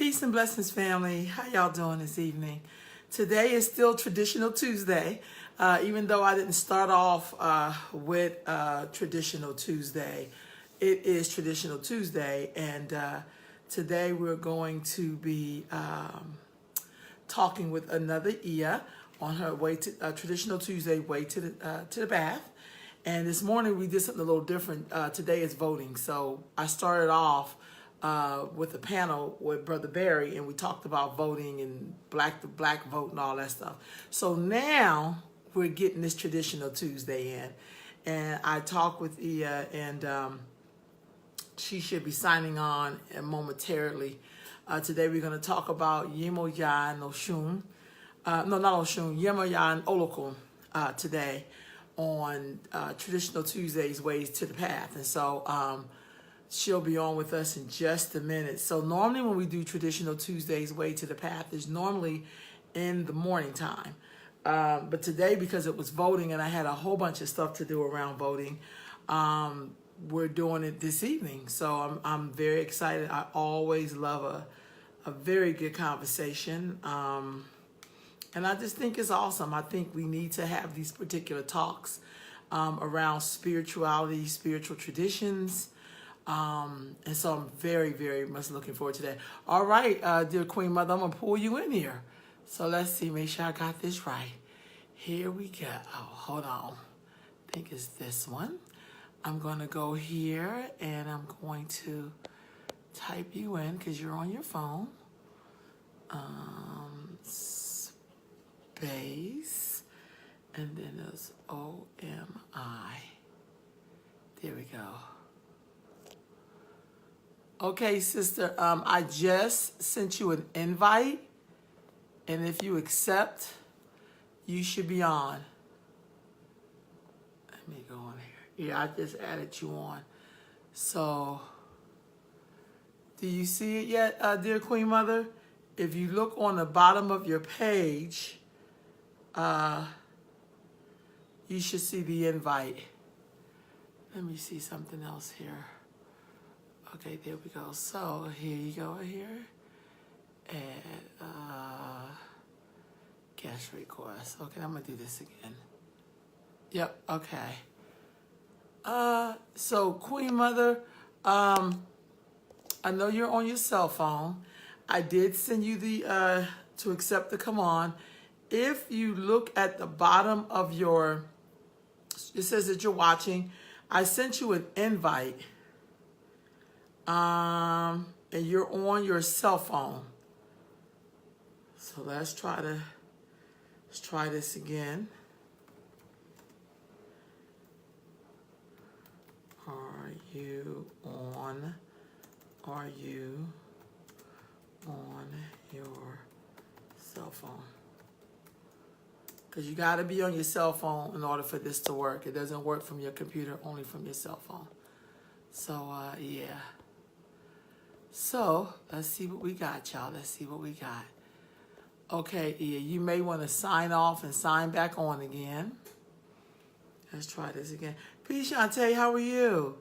Peace and blessings, family. How y'all doing this evening? Today is still Traditional Tuesday, even though I didn't start off with Traditional Tuesday. It is Traditional Tuesday, and today we're going to be talking with another Ia on her way to Traditional Tuesday way to the bath. And this morning we did something a little different. Today is voting, so I started off with a panel with Brother Barry, and we talked about voting and the black vote and all that stuff. So now we're getting this Traditional Tuesday in, and I talked with Ia, and she should be signing on momentarily. Today we're going to talk about Yemoya and Oshun. No, not Oshun, Yemoya and Olokun today on Traditional Tuesdays Ways to the Path. And so she'll be on with us in just a minute. So normally when we do Traditional Tuesdays Way to the Path, is normally in the morning time. But today, because it was voting and I had a whole bunch of stuff to do around voting, we're doing it this evening. So I'm very excited. I always love a very good conversation. And I just think it's awesome. I think we need to have these particular talks around spirituality, spiritual traditions. And so I'm very, very much looking forward to that. All right, dear Queen Mother, I'm going to pull you in here. So let's see, make sure I got this right. Here we go. Oh, hold on. I think it's this one. I'm going to go here, and I'm going to type you in because you're on your phone. Space, and then there's OMI. There we go. Okay, sister, I just sent you an invite, and if you accept, you should be on. Let me go on here. Yeah, I just added you on. So, do you see it yet, dear Queen Mother? If you look on the bottom of your page, you should see the invite. Let me see something else here. Okay, there we go. So here you go here. And guest request. Okay, I'm gonna do this again. Yep, okay. So Queen Mother, I know you're on your cell phone. I did send you the to accept the come on. If you look at the bottom of your, it says that you're watching. I sent you an invite. And you're on your cell phone. So let's try this again. Are you on your cell phone? Because you got to be on your cell phone in order for this to work. It doesn't work from your computer, only from your cell phone. So, yeah. So, let's see what we got, y'all. Let's see what we got. Okay, Ia, you may want to sign off and sign back on again. Let's try this again. Peace, Shantae, how are you?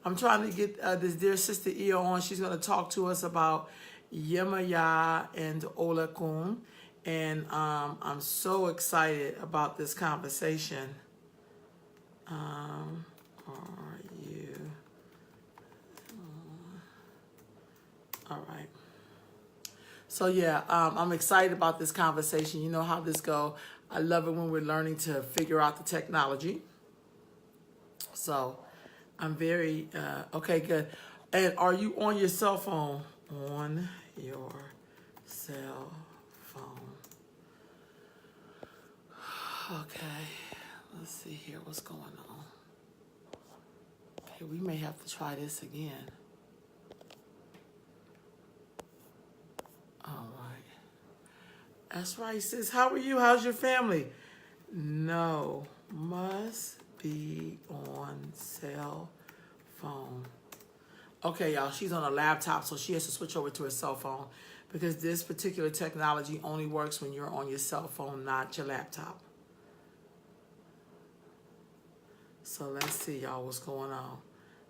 I'm trying to get this dear sister Ia on. She's going to talk to us about Yemoya and Olokun. And I'm so excited about this conversation. Are you... All right. So yeah, I'm excited about this conversation. You know how this go. I love it when we're learning to figure out the technology. So I'm very, okay, good. And are you on your cell phone? On your cell phone. Okay, let's see here what's going on. Okay, we may have to try this again. All right. That's right, sis. How are you? How's your family? No, must be on cell phone. Okay, y'all, she's on a laptop, so she has to switch over to her cell phone because this particular technology only works when you're on your cell phone, not your laptop. So let's see, y'all, what's going on.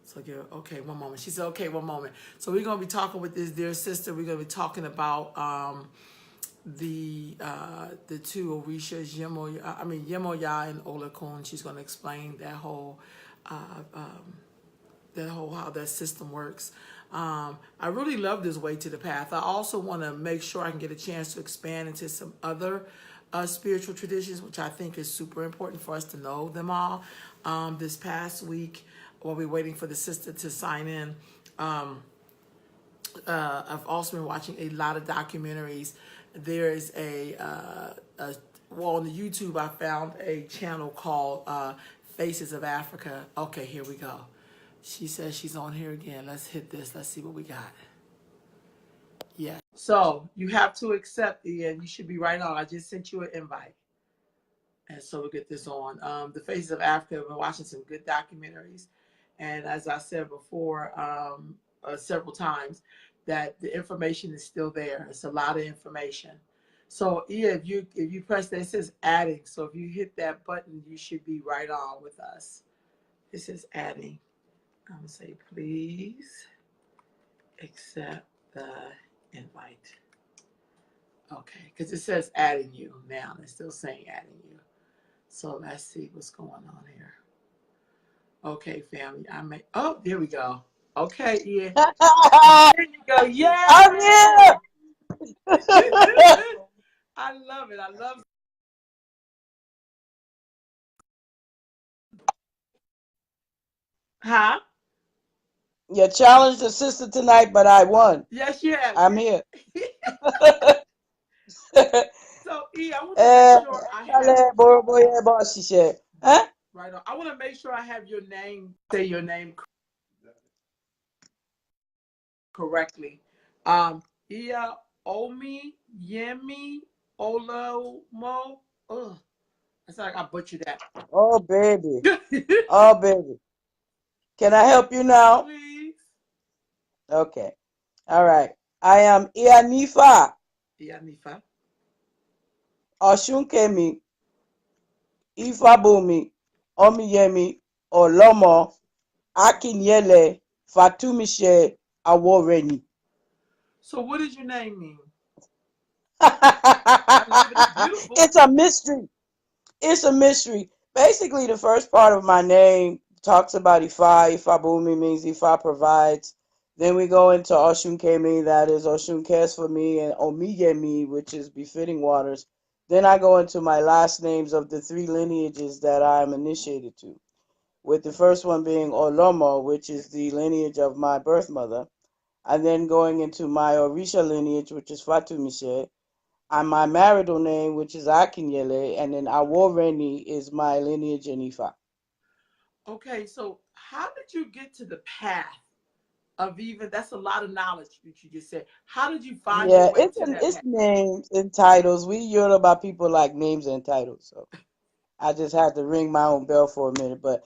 So okay, one moment. She said, okay, one moment. So we're gonna be talking with this dear sister. We're gonna be talking about the two Orishas, Yemoya and Olakun. She's gonna explain uh, how that system works. I really love this way to the path. I also want to make sure I can get a chance to expand into some other spiritual traditions, which I think is super important for us to know them all. This past week, while we're waiting for the sister to sign in, I've also been watching a lot of documentaries. There is on the YouTube, I found a channel called Faces of Africa. Okay, here we go. She says she's on here again. Let's hit this. Let's see what we got. Yeah. So you have to accept Ian. You should be right on. I just sent you an invite. And so we'll get this on. The Faces of Africa, I've been watching some good documentaries. And as I said before, several times, that the information is still there. It's a lot of information. So Ia, if you press that, it says adding. So if you hit that button, you should be right on with us. It says adding. I'm gonna say please accept the invite. Okay, because it says adding you now. It's still saying adding you. So let's see what's going on here. Okay, family. Oh, there we go. Okay, yeah. There you go. Yeah. I'm here. I love it. I love. Huh? You challenged the sister tonight, but I won. Yes, you have. I'm here. So, E, I want to make sure I have Huh? right on. I want to make sure I have your name. Say your name correctly. Ia Omi Yemi Olomo. Ugh, that's like I butchered that. Oh, baby. Oh, baby. Can I help you now? Please. Okay. All right. I am Ianifa Ia Nifa. Oshunkemi Ifabumi Omiyemi Olomo Akinyele Fatumishe Aworeni. So, what does your name mean? It's beautiful. It's a mystery. It's a mystery. Basically, the first part of my name talks about Ifa. Ifabumi means Ifa provides. Then we go into Oshun Kemi, that is Oshun cares for me, and Omiyemi, which is befitting waters. Then I go into my last names of the three lineages that I am initiated to, with the first one being Olomo, which is the lineage of my birth mother, and then going into my Orisha lineage, which is Fatumishe, and my marital name, which is Akinyele, and then Aworeni is my lineage in Ifa. Okay, so how did you get to the path of even? That's a lot of knowledge that you just said. How did you find your Yeah, way to that it's path? names and titles. We Yoruba people like names and titles, so I just had to ring my own bell for a minute. But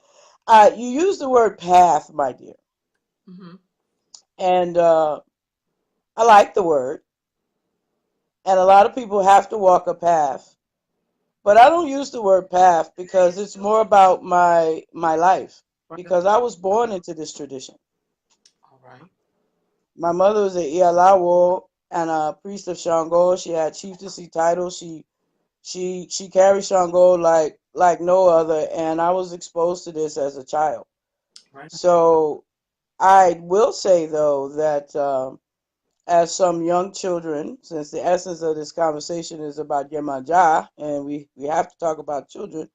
you use the word path, my dear, Mm-hmm. and I like the word. And a lot of people have to walk a path, but I don't use the word path because it's more about my life. Right. Because I was born into this tradition. All right. My mother was an Ialawo and a priest of Shango. She had chieftaincy titles. She carried Shango like no other, and I was exposed to this as a child. Right. So I will say though that as some young children, since the essence of this conversation is about Yemanja, and we have to talk about children,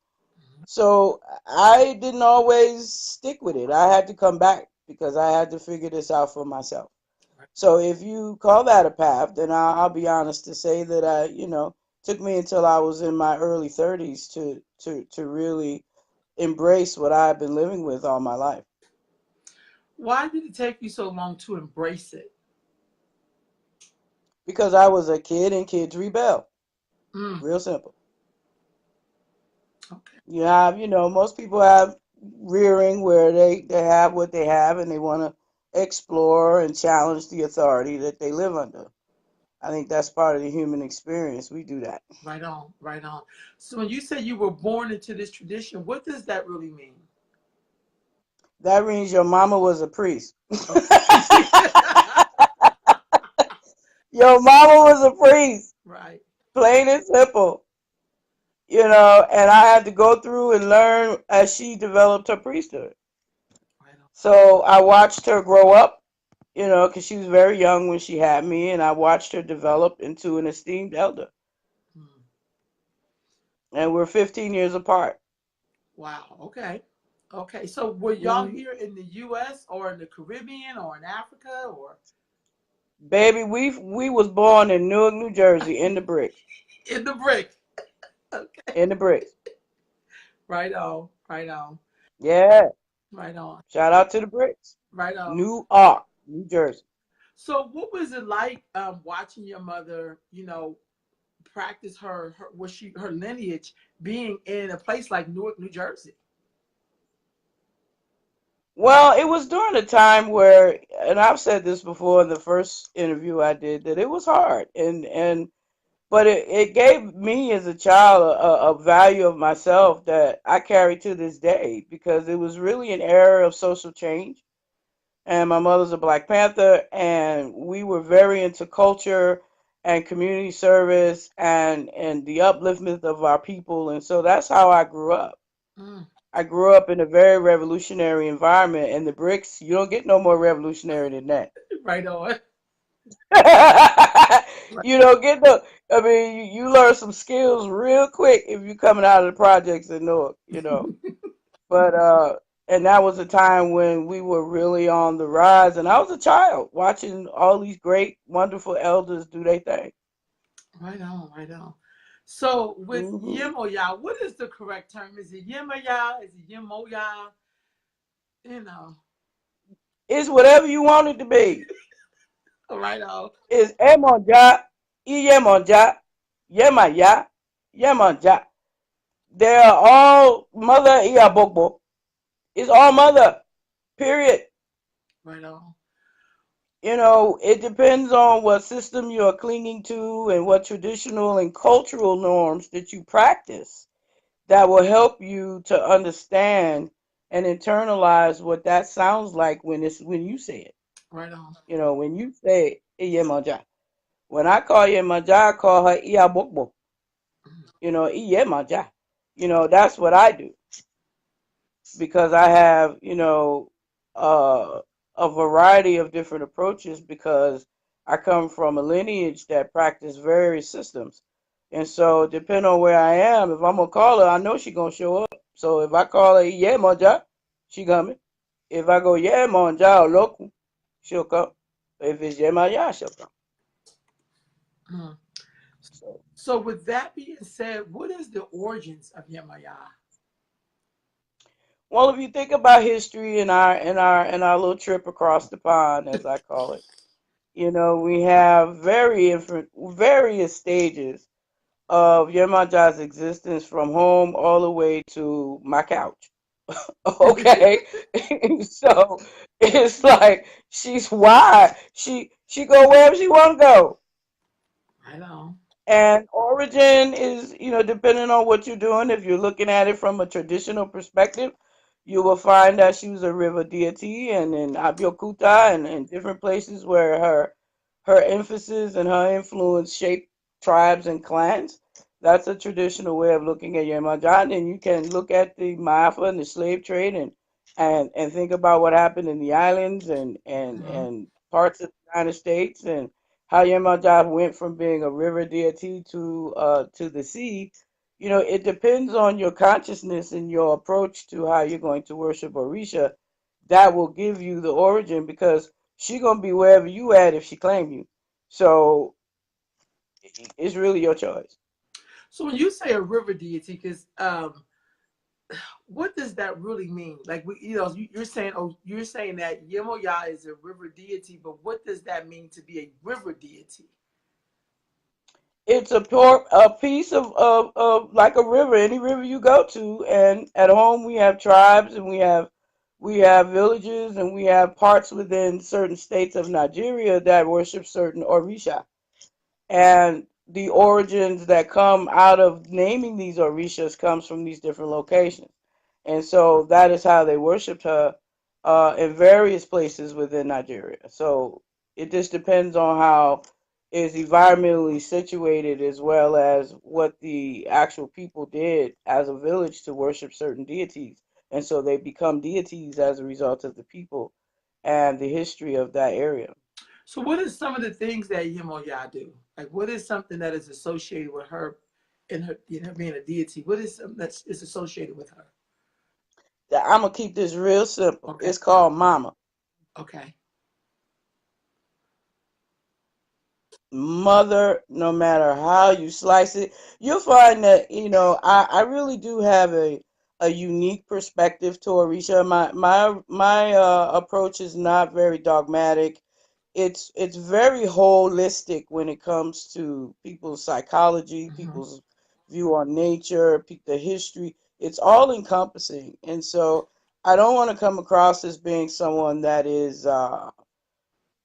so I didn't always stick with it. I had to come back because I had to figure this out for myself. Right. So if you call that a path, then I'll be honest to say that took me until I was in my early 30s to really embrace what I've been living with all my life. Why did it take you so long to embrace it? Because I was a kid and kids rebel. Mm. Real simple. Okay. You have, most people have rearing where they have what they have and they want to explore and challenge the authority that they live under. I think that's part of the human experience. We do that. Right on. Right on. So when you say you were born into this tradition, what does that really mean? That means your mama was a priest. Okay. Your mama was a priest, Right. plain and simple. And I had to go through and learn as she developed her priesthood. Right on. So I watched her grow up, because she was very young when she had me, and I watched her develop into an esteemed elder. Hmm. And we're 15 years apart. Wow. Okay. Okay. So were y'all Mhm. here in the U.S. or in the Caribbean or in Africa or Baby, we was born in Newark, New Jersey, in the bricks, in the brick? Okay. in the bricks. Right on. Right on. Yeah, Right on. shout out to the bricks, Right on. Newark, New Jersey. So what was it like watching your mother, practice her lineage being in a place like Newark, New Jersey? Well, it was during a time where, and I've said this before in the first interview I did, that it was hard, and but it gave me as a child a value of myself that I carry to this day because it was really an era of social change. And my mother's a Black Panther, and we were very into culture and community service and the upliftment of our people, and so that's how I grew up. Mm. I grew up in a very revolutionary environment, and the bricks, you don't get no more revolutionary than that. Right on. Right. You don't get no, I mean, you learn some skills real quick if you're coming out of the projects in Newark. But, and that was a time when we were really on the rise, and I was a child watching all these great, wonderful elders do their thing. Right on. Right on. So with Hmm. Yemoya, what is the correct term? Is it Yemoya? Is it Yemoya? You know. It's whatever you want it to be. Right on. It's Emonja, Iyemonja, Yemaya, Yemonja. They're all mother Iabogbo. It's all mother, period. Right on. It depends on what system you're clinging to and what traditional and cultural norms that you practice that will help you to understand and internalize what that sounds like when you say it. Right on. When you say Iyemonja. When I call Yemonja, I call her Iabogbo. Iyemonja. That's what I do because I have, uh, a variety of different approaches because I come from a lineage that practice various systems. And so, depending on where I am, if I'm gonna call her, I know she's gonna show up. So if I call her yeah monja, she coming. If I go yeah monja or local, she'll come. If it's yeah monja, she'll come. Mm. So, So with that being said, what is the origins of Yemaya? well, if you think about history in our little trip across the pond, as I call it, we have various stages of Yemaja's existence from home all the way to my couch. Okay. So it's like she's wide. She go wherever she wanna go. I know. And origin is, depending on what you're doing, if you're looking at it from a traditional perspective, you will find that she was a river deity and in Abeokuta and different places where her emphasis and her influence shaped tribes and clans. That's a traditional way of looking at Yemajan. And you can look at the Maafa and the slave trade and think about what happened in the islands Mm-hmm. and parts of the United States and how Yemajad went from being a river deity to the sea. It depends on your consciousness and your approach to how you're going to worship Orisha. That will give you the origin because she gonna be wherever you at if she claim you. So it's really your choice. So when you say a river deity, because what does that really mean? Like you're saying, oh, you're saying that Yemoya is a river deity, but what does that mean to be a river deity? It's a piece of like a river, any river you go to, and at home we have tribes and we have villages and we have parts within certain states of Nigeria that worship certain Orisha. And the origins that come out of naming these Orishas comes from these different locations. And so that is how they worshiped her in various places within Nigeria. So it just depends on how it's environmentally situated, as well as what the actual people did as a village to worship certain deities. And so they become deities as a result of the people and the history of that area. So, what is some of the things that Yemoya do? Like, what is something that is associated with her, in her, being a deity? What is something that is associated with her? I'm gonna keep this real simple. Okay, It's called Mama. okay. Mother, no matter how you slice it, you'll find that, I really do have a unique perspective to Orisha. My approach is not very dogmatic. It's very holistic when it comes to people's psychology, Hmm. people's view on nature, the history. It's all encompassing. And so I don't want to come across as being someone that is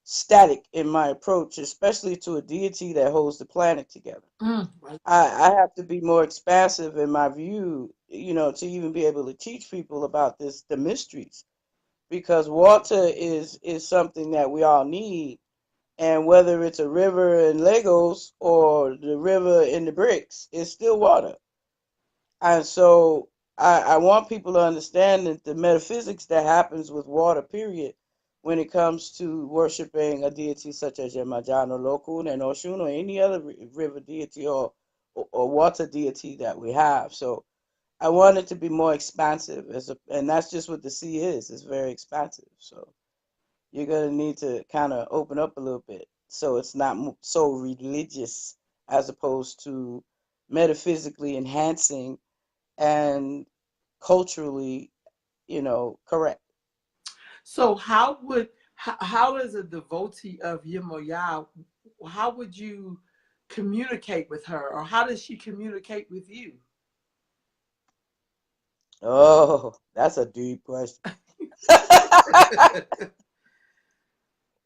static in my approach, especially to a deity that holds the planet together. Right. I have to be more expansive in my view, to even be able to teach people about the mysteries, because water is something that we all need, and whether it's a river in Lagos or the river in the bricks, it's still water. And so I want people to understand that the metaphysics that happens with water, period, when it comes to worshiping a deity such as Yemajano Lokun and Oshun, or any other river deity, or water deity that we have. So I want it to be more expansive, and that's just what the sea is. It's very expansive. So you're going to need to kind of open up a little bit, so it's not so religious, as opposed to metaphysically enhancing and culturally, correct. So, how does a devotee of Yemoya, how would you communicate with her, or how does she communicate with you? Oh, that's a deep question.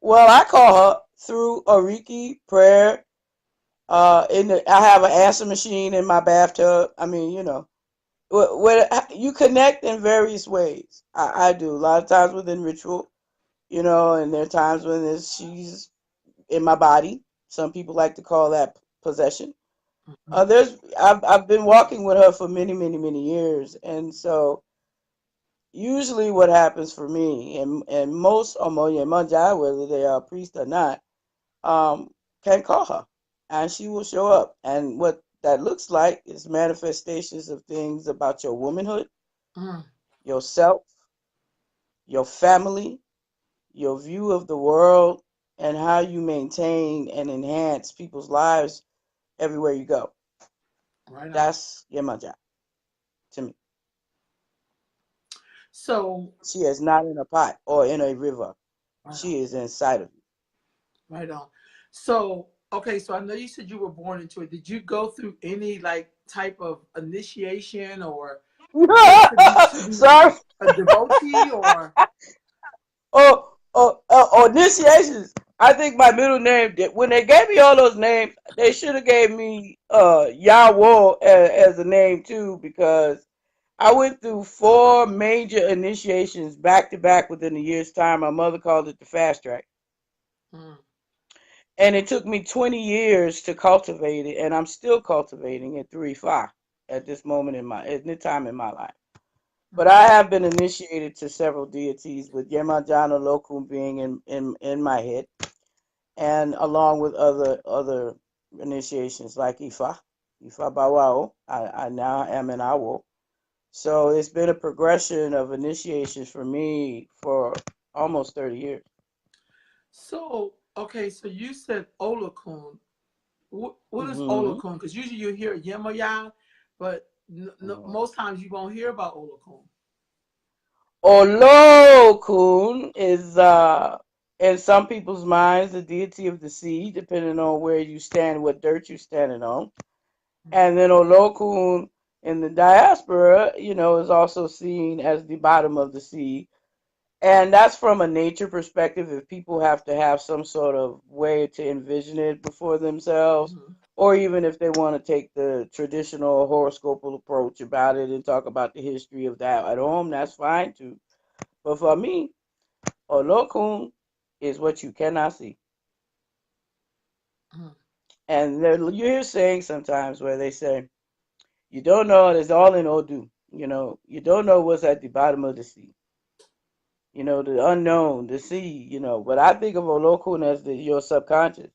Well, I call her through Oriki prayer. I have an answer machine in my bathtub. I mean, you connect in various ways. I do a lot of times within ritual, and there are times when she's in my body. Some people like to call that possession. I've been walking with her for many, many, many years, and so usually what happens for me, and most Omoye Manja, whether they are a priest or not, um, can call her, and she will show up. And what that looks like is manifestations of things about your womanhood, Mm, yourself, your family, your view of the world, and how you maintain and enhance people's lives everywhere you go. right on. That's Yemaja to me. So, She is not in a pot or in a river. right on, She is inside of right on. So, okay, so I know you said you were born into it. Did you go through any like type of initiation or you. to be Sorry. a devotee or? Or initiations. I think my middle name, when they gave me all those names, they should have gave me Yahweh as a name too, because I went through four major initiations back to back within a year's time. My mother called it the fast track. Mm, And it took me 20 years to cultivate it, and I'm still cultivating it through Ifa at this moment at this time in my life. But I have been initiated to several deities, with Yemajano Lokum being in my head, and along with other initiations like Ifa Bawao. I now am an Awo. So it's been a progression of initiations for me for almost 30 years. so, okay, so you said Olakun. What is Hmm. Olakun? Because usually you hear Yemoya, but most times you won't hear about Olakun. Olokun is in some people's minds the deity of the sea, depending on where you stand, what dirt you're standing on. And then Olokun in the diaspora, is also seen as the bottom of the sea. And that's from a nature perspective. If people have to have some sort of way to envision it before themselves, Mm-hmm. or even if they want to take the traditional horoscopal approach about it and talk about the history of that at home, that's fine too. But for me, Olokun is what you cannot see. Mm. And you hear saying sometimes where they say, you don't know, it's all in Odu. You don't know what's at the bottom of the sea. The unknown, the sea, But I think of Olokun as your subconscious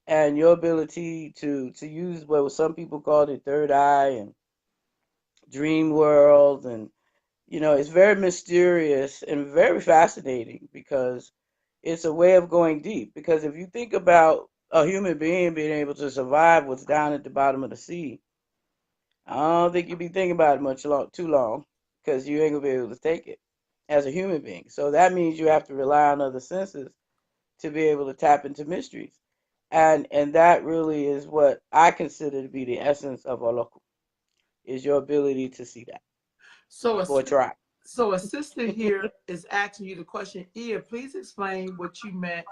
and your ability to use what some people call the third eye and dream world. And, it's very mysterious and very fascinating because it's a way of going deep. Because if you think about a human being being able to survive what's down at the bottom of the sea, I don't think you'd be thinking about it too long, because you ain't gonna be able to take it as a human being. So that means you have to rely on other senses to be able to tap into mysteries, and that really is what I consider to be the essence of Oloku, is your ability to see that So, or try. a sister here is asking you the question, Ia, please explain what you meant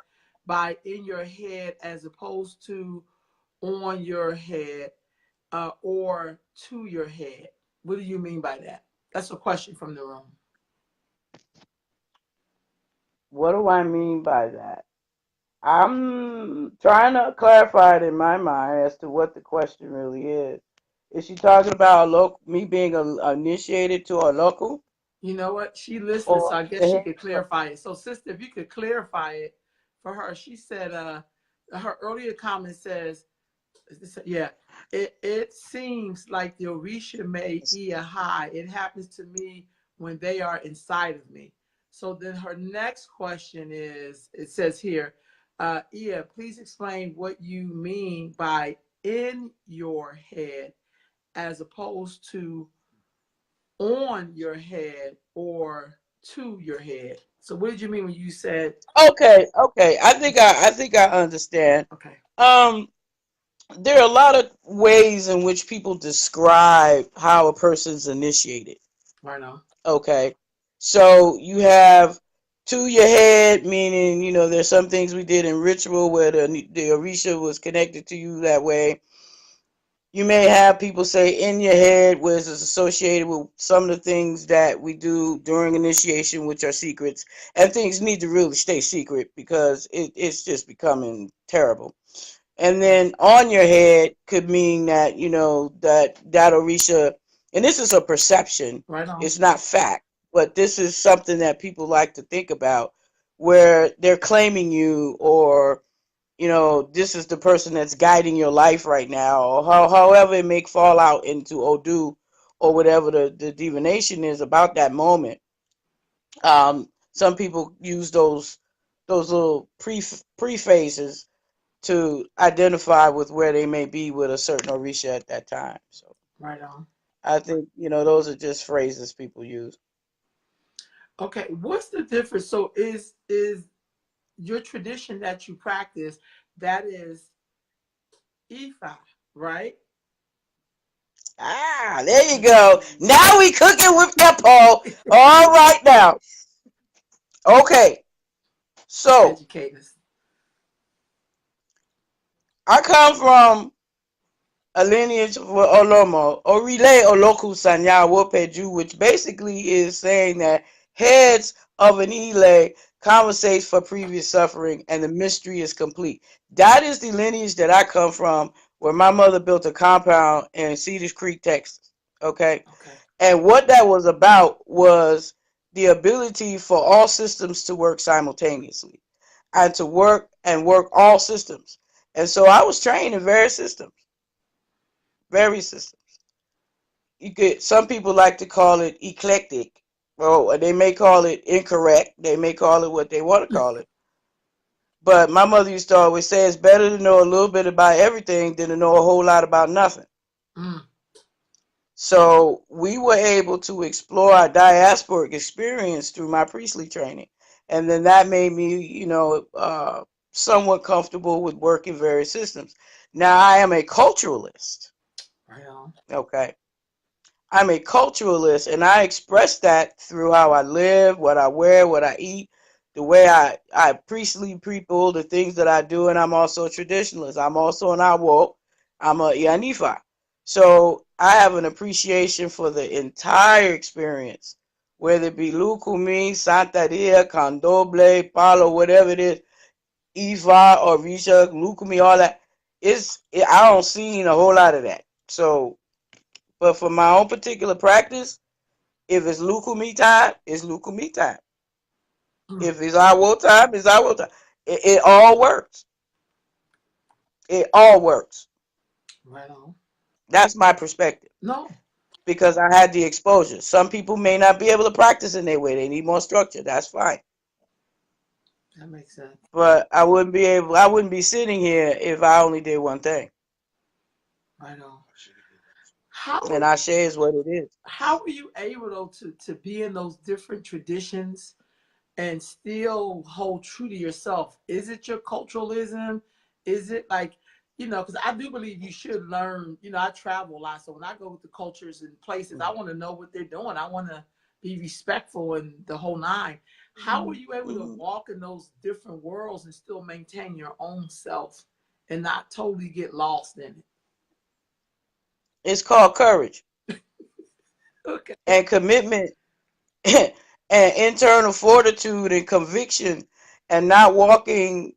by in your head as opposed to on your head or to your head. What do you mean by that? That's a question from the room. What do I mean by that? I'm trying to clarify it in my mind as to what the question really is. Is she talking about me being initiated to a local, You know what? She listening, so or I guess the she head could stuff? clarify it. So, sister, if you could clarify it for her, she said, her earlier comment says, yeah, it seems like the Orisha made Ia high. It happens to me when they are inside of me. So then her next question is, it says here, Ia, please explain what you mean by in your head as opposed to on your head or to your head. So what did you mean when you said Okay. I think I understand. okay, Um, there are a lot of ways in which people describe how a person's initiated. right now? Okay, so you have to your head, meaning there's some things we did in ritual where the Orisha was connected to you that way. You may have people say in your head, where it's associated with some of the things that we do during initiation, which are secrets, and things need to really stay secret because it's just becoming terrible. And then on your head could mean that that Orisha, and this is a perception, Right on. it's not fact, but this is something that people like to think about, where they're claiming you, or this is the person that's guiding your life right now, or however it may fall out into Odu, or whatever the divination is about that moment. Some people use those little prephases to identify with where they may be with a certain Orisha at that time. So Right on. I think, those are just phrases people use. Okay, what's the difference? So is your tradition that you practice that is Ifa, right? Ah, there you go. Now we cooking with Kepo. All right now. Okay. So Educate us. I come from a lineage of Olomo, Orile Oloku Sanya Wopeju, which basically is saying that heads of an Ile conversate for previous suffering and the mystery is complete. That is the lineage that I come from, where my mother built a compound in Cedars Creek, Texas. Okay. Okay. And what that was about was the ability for all systems to work simultaneously and to work all systems. And so I was trained in various systems. Some people like to call it eclectic. Well, they may call it incorrect. They may call it what they want to call it. But my mother used to always say it's better to know a little bit about everything than to know a whole lot about nothing. Mm. So we were able to explore our diasporic experience through my priestly training. And then that made me, somewhat comfortable with working various systems. Now I am a culturalist. Right on. Okay. I'm a culturalist, and I express that through how I live, what I wear, what I eat, the way I priestly people, the things that I do, and I'm also a traditionalist. I'm also an Awo. I'm a Yanifa. So I have an appreciation for the entire experience whether it be Lukumi, Santeria, Candomblé, Palo, whatever it is, Ifa, Orisha, Lukumi, all that. I don't see a whole lot of that. So, but for my own particular practice, if it's Lukumi time, it's Lukumi time. If it's Awo time, it's Awo time. It all works. It all works. Right on. That's my perspective. No, Because I had the exposure. Some people may not be able to practice in their way. They need more structure. That's fine. that makes sense. But I wouldn't be sitting here if I only did one thing. Right on. How And Ashe is what it is. how were you able though to be in those different traditions and still hold true to yourself? Is it your culturalism? Is it like, because I do believe you should learn. I travel a lot. So when I go to cultures and places, I want to know what they're doing. I want to be respectful and the whole nine. How were you able to walk in those different worlds and still maintain your own self and not totally get lost in it? It's called courage Okay. and commitment and internal fortitude and conviction and not walking,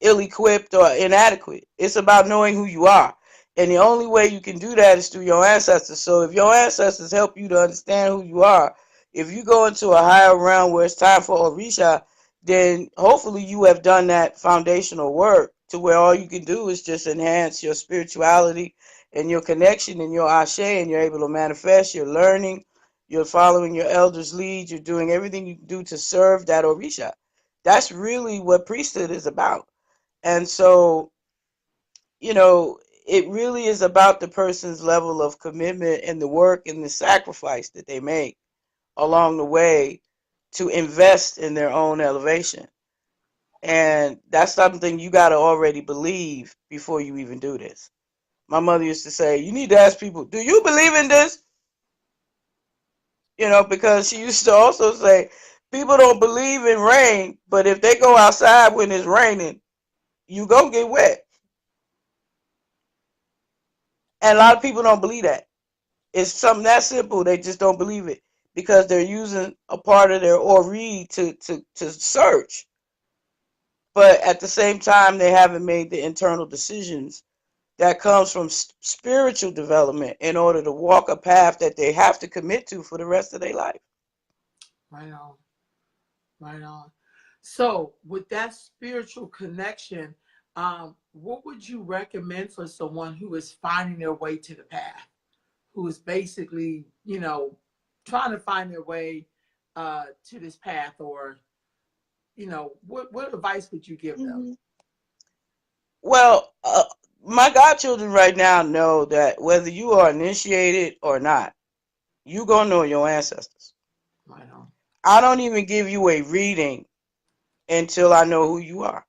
ill-equipped or inadequate. It's about knowing who you are. And the only way you can do that is through your ancestors. So if your ancestors help you to understand who you are, if you go into a higher realm where it's time for Orisha, then hopefully you have done that foundational work to where all you can do is just enhance your spirituality and your connection and your ashe, and you're able to manifest, you're learning, you're following your elders' lead, you're doing everything you can do to serve that Orisha. That's really what priesthood is about. And so, it really is about the person's level of commitment and the work and the sacrifice that they make along the way to invest in their own elevation. And that's something you got to already believe before you even do this. My mother used to say, you need to ask people, do you believe in this? Because she used to also say, people don't believe in rain, but if they go outside when it's raining, you go get wet. And a lot of people don't believe that. It's something that simple. They just don't believe it because they're using a part of their Ori to search. But at the same time, they haven't made the internal decisions that comes from spiritual development in order to walk a path that they have to commit to for the rest of their life. Right on. Right on. So, with that spiritual connection, what would you recommend for someone who is finding their way to the path, who is basically, trying to find their way to this path, or, what advice would you give them? Well, my godchildren right now know that whether you are initiated or not, you gonna know your ancestors. Right on. I don't even give you a reading until I know who you are.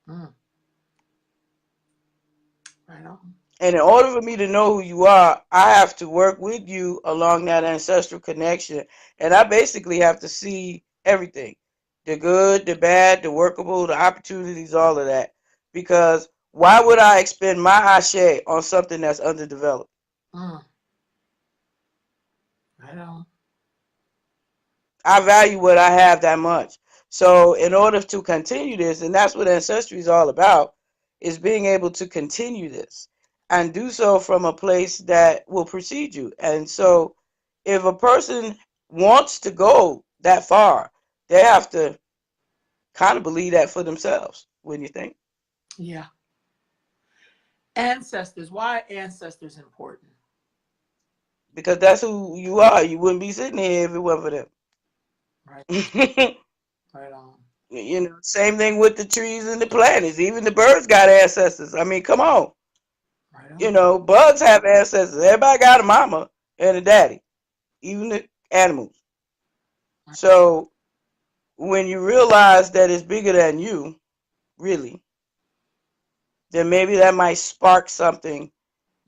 Mm. Right on. And in order for me to know who you are, I have to work with you along that ancestral connection. And I basically have to see everything, the good, the bad, the workable, the opportunities, all of that. Because why would I expend my ashe on something that's underdeveloped? Mm. Right on. I value what I have that much. So in order to continue this, and that's what ancestry is all about, is being able to continue this and do so from a place that will precede you. And so if a person wants to go that far, they have to kind of believe that for themselves, wouldn't you think? Yeah. Ancestors. Why are ancestors important? Because that's who you are. You wouldn't be sitting here if it wasn't for them. Right. Right on. Same thing with the trees and the planets. Even the birds got ancestors. I mean, come on. Right on. Bugs have ancestors. Everybody got a mama and a daddy, even the animals. So when you realize that it's bigger than you, really, then maybe that might spark something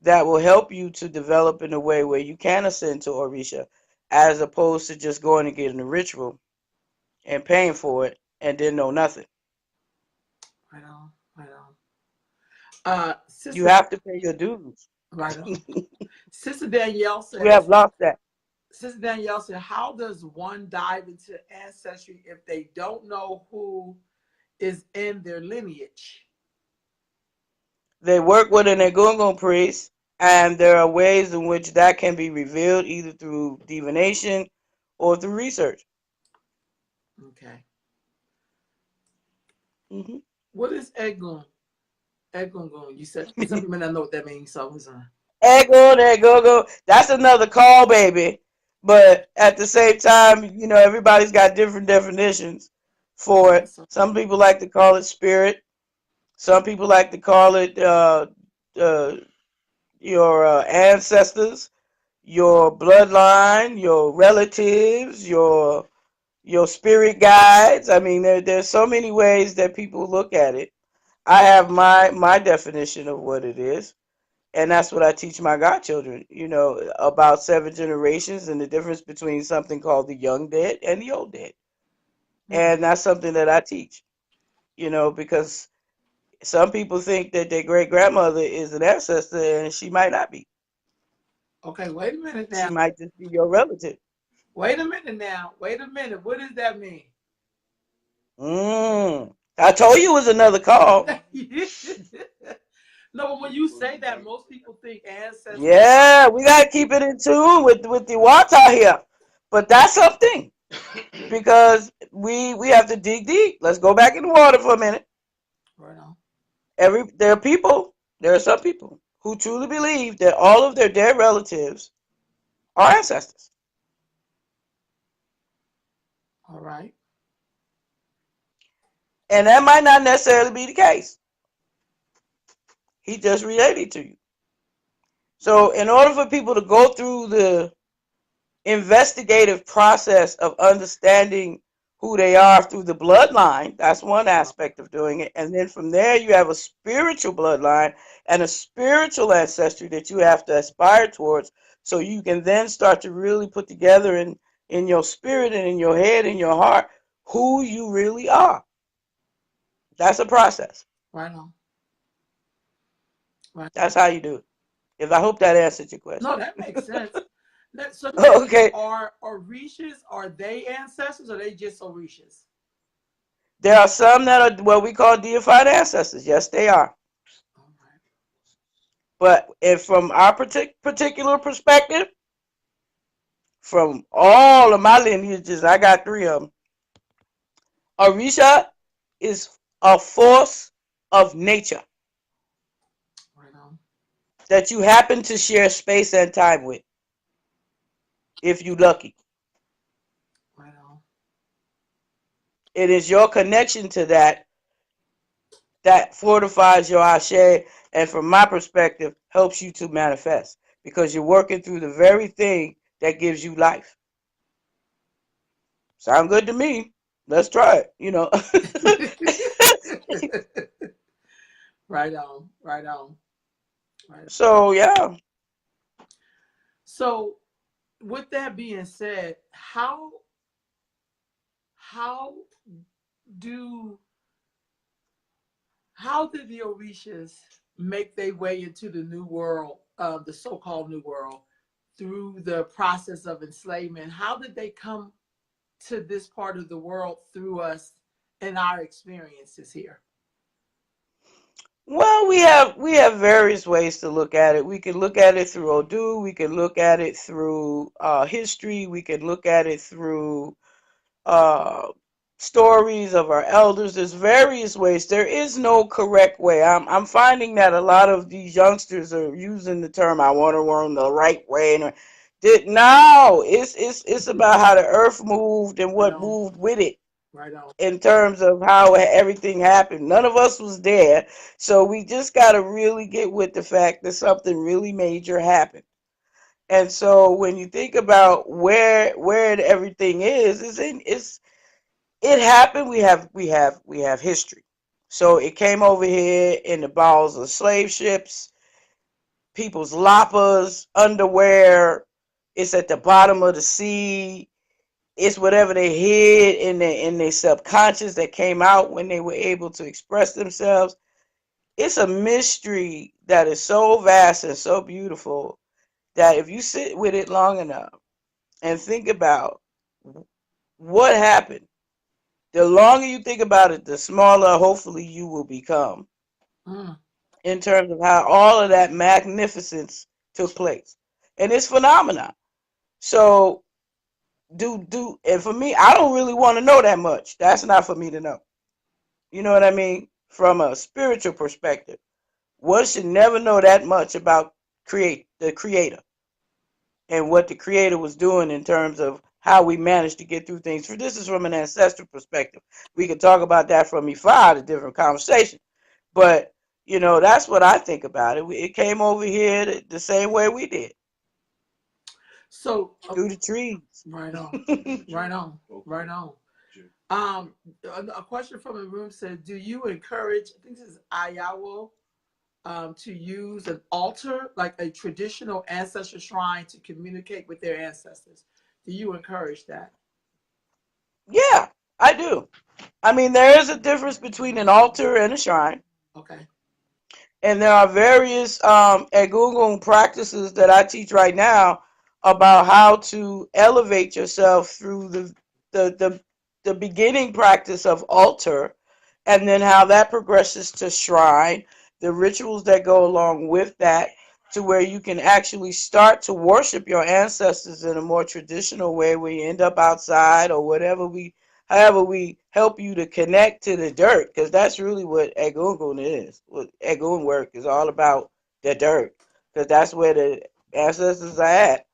that will help you to develop in a way where you can ascend to Orisha, as opposed to just going and getting a ritual and paying for it and then know nothing. Right on. Right on. You Sister. have to pay your dues. Right on. Sister Danielle We have says, lost that. Sister Danielle said, how does one dive into ancestry if they don't know who is in their lineage? They work with an Egungun priest, and there are ways in which that can be revealed either through divination or through research. Okay. Mm-hmm. What is Egun? Egungun. You said some people may not know what that means, so it's Ego, that's another call, baby. But at the same time, everybody's got different definitions for okay. it. So Some people like to call it spirit. Some people like to call it uh, your ancestors, your bloodline, your relatives, your spirit guides. I mean, there's so many ways that people look at it. I have my definition of what it is. And that's what I teach my godchildren, about 7 generations and the difference between something called the young dead and the old dead. And that's something that I teach, because some people think that their great grandmother is an ancestor and she might not be. okay, wait a minute She now. might just be your relative. Wait a minute now. Wait a minute. What does that mean? I told you it was another call. No, but when you say that, most people think ancestors. Yeah, we got to keep it in tune with the water here. But that's something because we have to dig deep. Let's go back in the water for a minute. Right on. There are some people who truly believe that all of their dead relatives are ancestors. All right. And that might not necessarily be the case. He just related to you. So in order for people to go through the investigative process of understanding who they are through the bloodline, that's one aspect of doing it. And then from there, you have a spiritual bloodline and a spiritual ancestry that you have to aspire towards. So you can then start to really put together in your spirit and in your head and your heart who you really are. That's a process. Right on. Right. That's how you do it. If I hope that answered your question. No, that makes sense. So Okay. are Orishas, are they ancestors or are they just Orishas? There are some that are what we call deified ancestors. Yes, they are. All right. But if from our particular perspective, from all of my lineages, I got 3 of them. Orisha is a force of nature Right on. that you happen to share space and time with, if you lucky. Right on. It is your connection to that fortifies your ashe, and from my perspective, helps you to manifest because you're working through the very thing that gives you life. Sound good to me? Let's try it. Right on. Right on. Right on. So yeah. So with that being said, how do how did the Orishas make their way into the new world, the so-called new world, through the process of enslavement? How did they come to this part of the world through us and our experiences here? Well, we have various ways to look at it. We can look at it through Odu. We can look at it through history. We can look at it through uh, stories of our elders. There's various ways. There is no correct way. I'm finding that a lot of these youngsters are using the term "I want to learn the right way." And no, it's about how the earth moved and what moved with it. Right on. In terms of how everything happened. None of us was there. So we just got to really get with the fact that something really major happened. And so when you think about where everything is, it happened. We have history. So it came over here in the bowels of slave ships, people's lappas, underwear. It's at the bottom of the sea. It's whatever they hid in their subconscious that came out when they were able to express themselves. It's a mystery that is so vast and so beautiful that if you sit with it long enough and think about what happened. The longer you think about it, the smaller hopefully you will become Mm. in terms of how all of that magnificence took place. And it's phenomenon. So and for me, I don't really want to know that much. That's not for me to know. You know what I mean? From a spiritual perspective, one should never know that much about the creator and what the creator was doing in terms of how we managed to get through things. For this is from an ancestral perspective. We could talk about that from Ifa, a different conversation. But that's what I think about it. It came over here the same way we did, So, through the trees. right on, right on, right on. A question from the room said, "Do you encourage?" I think this is Ayawo. To use an altar, like a traditional ancestor shrine, to communicate with their ancestors. Do you encourage that? Yeah, I do. I mean, there is a difference between an altar and a shrine. Okay. And there are various Egungun practices that I teach right now about how to elevate yourself through the, the, the beginning practice of altar, and then how that progresses to shrine, the rituals that go along with that, to where you can actually start to worship your ancestors in a more traditional way, where you end up outside or however we help you to connect to the dirt, because that's really what Egungun is. What Egun work is all about, the dirt, because that's where the ancestors are at.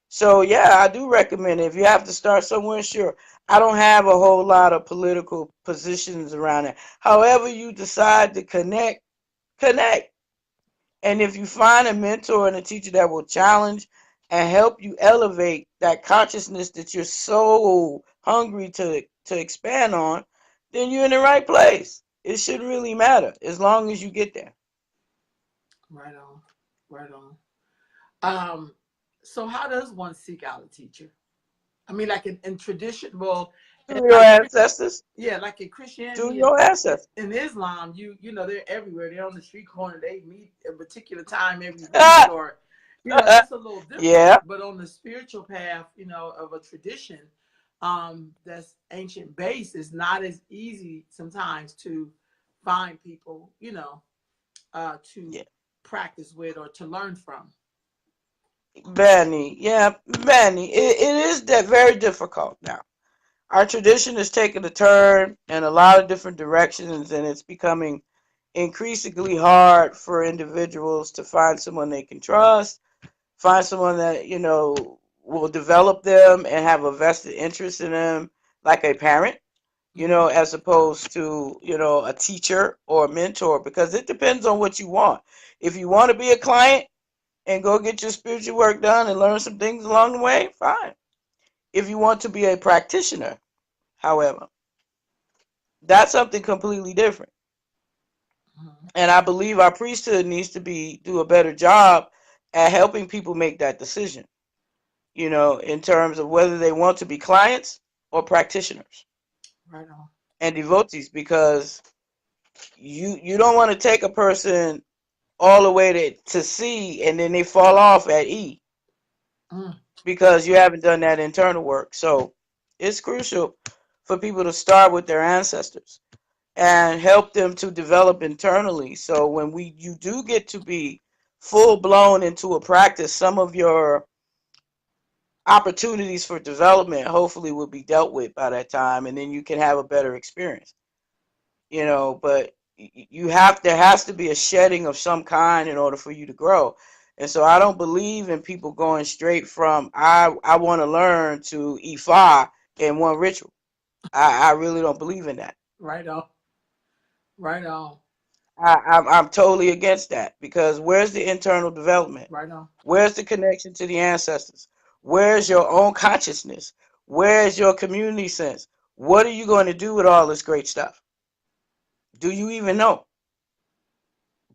So yeah, I do recommend it. If you have to start somewhere, sure. I don't have a whole lot of political positions around it. However you decide to connect, connect. And if you find a mentor and a teacher that will challenge and help you elevate that consciousness that you're so hungry to expand on, then you're in the right place. It shouldn't really matter as long as you get there. Right on. Right on. Um, so how does one seek out a teacher? I mean, like in tradition, well, Through your like ancestors, yeah, like in through Christianity and your ancestors. in Islam, they're everywhere. They're on the street corner. They meet a particular time every week, or that's a little different. Yeah, But on the spiritual path, of a tradition, that's ancient base, is not as easy sometimes to find people, to yeah. practice with or to learn from. Benny, yeah, Benny. It is that very difficult now. Our tradition has taken a turn in a lot of different directions, and it's becoming increasingly hard for individuals to find someone they can trust, find someone that will develop them and have a vested interest in them, like a parent, Mm-hmm. as opposed to a teacher or a mentor, because it depends on what you want. If you want to be a client and go get your spiritual work done and learn some things along the way, fine. If you want to be a practitioner, however, that's something completely different. Mm-hmm. And I believe our priesthood needs to do a better job at helping people make that decision, in terms of whether they want to be clients or practitioners Right on. and devotees, because you don't want to take a person all the way to C and then they fall off at E, Mm. because you haven't done that internal work. So it's crucial for people to start with their ancestors and help them to develop internally. So when you do get to be full blown into a practice, some of your opportunities for development hopefully will be dealt with by that time, and then you can have a better experience. But there has to be a shedding of some kind in order for you to grow. And so I don't believe in people going straight from I want to learn to Ifa in one ritual. I really don't believe in that. Right on. Right on. I'm totally against that, because where's the internal development? Right on. Where's the connection to the ancestors? Where's your own consciousness? Where's your community sense? What are you going to do with all this great stuff? Do you even know?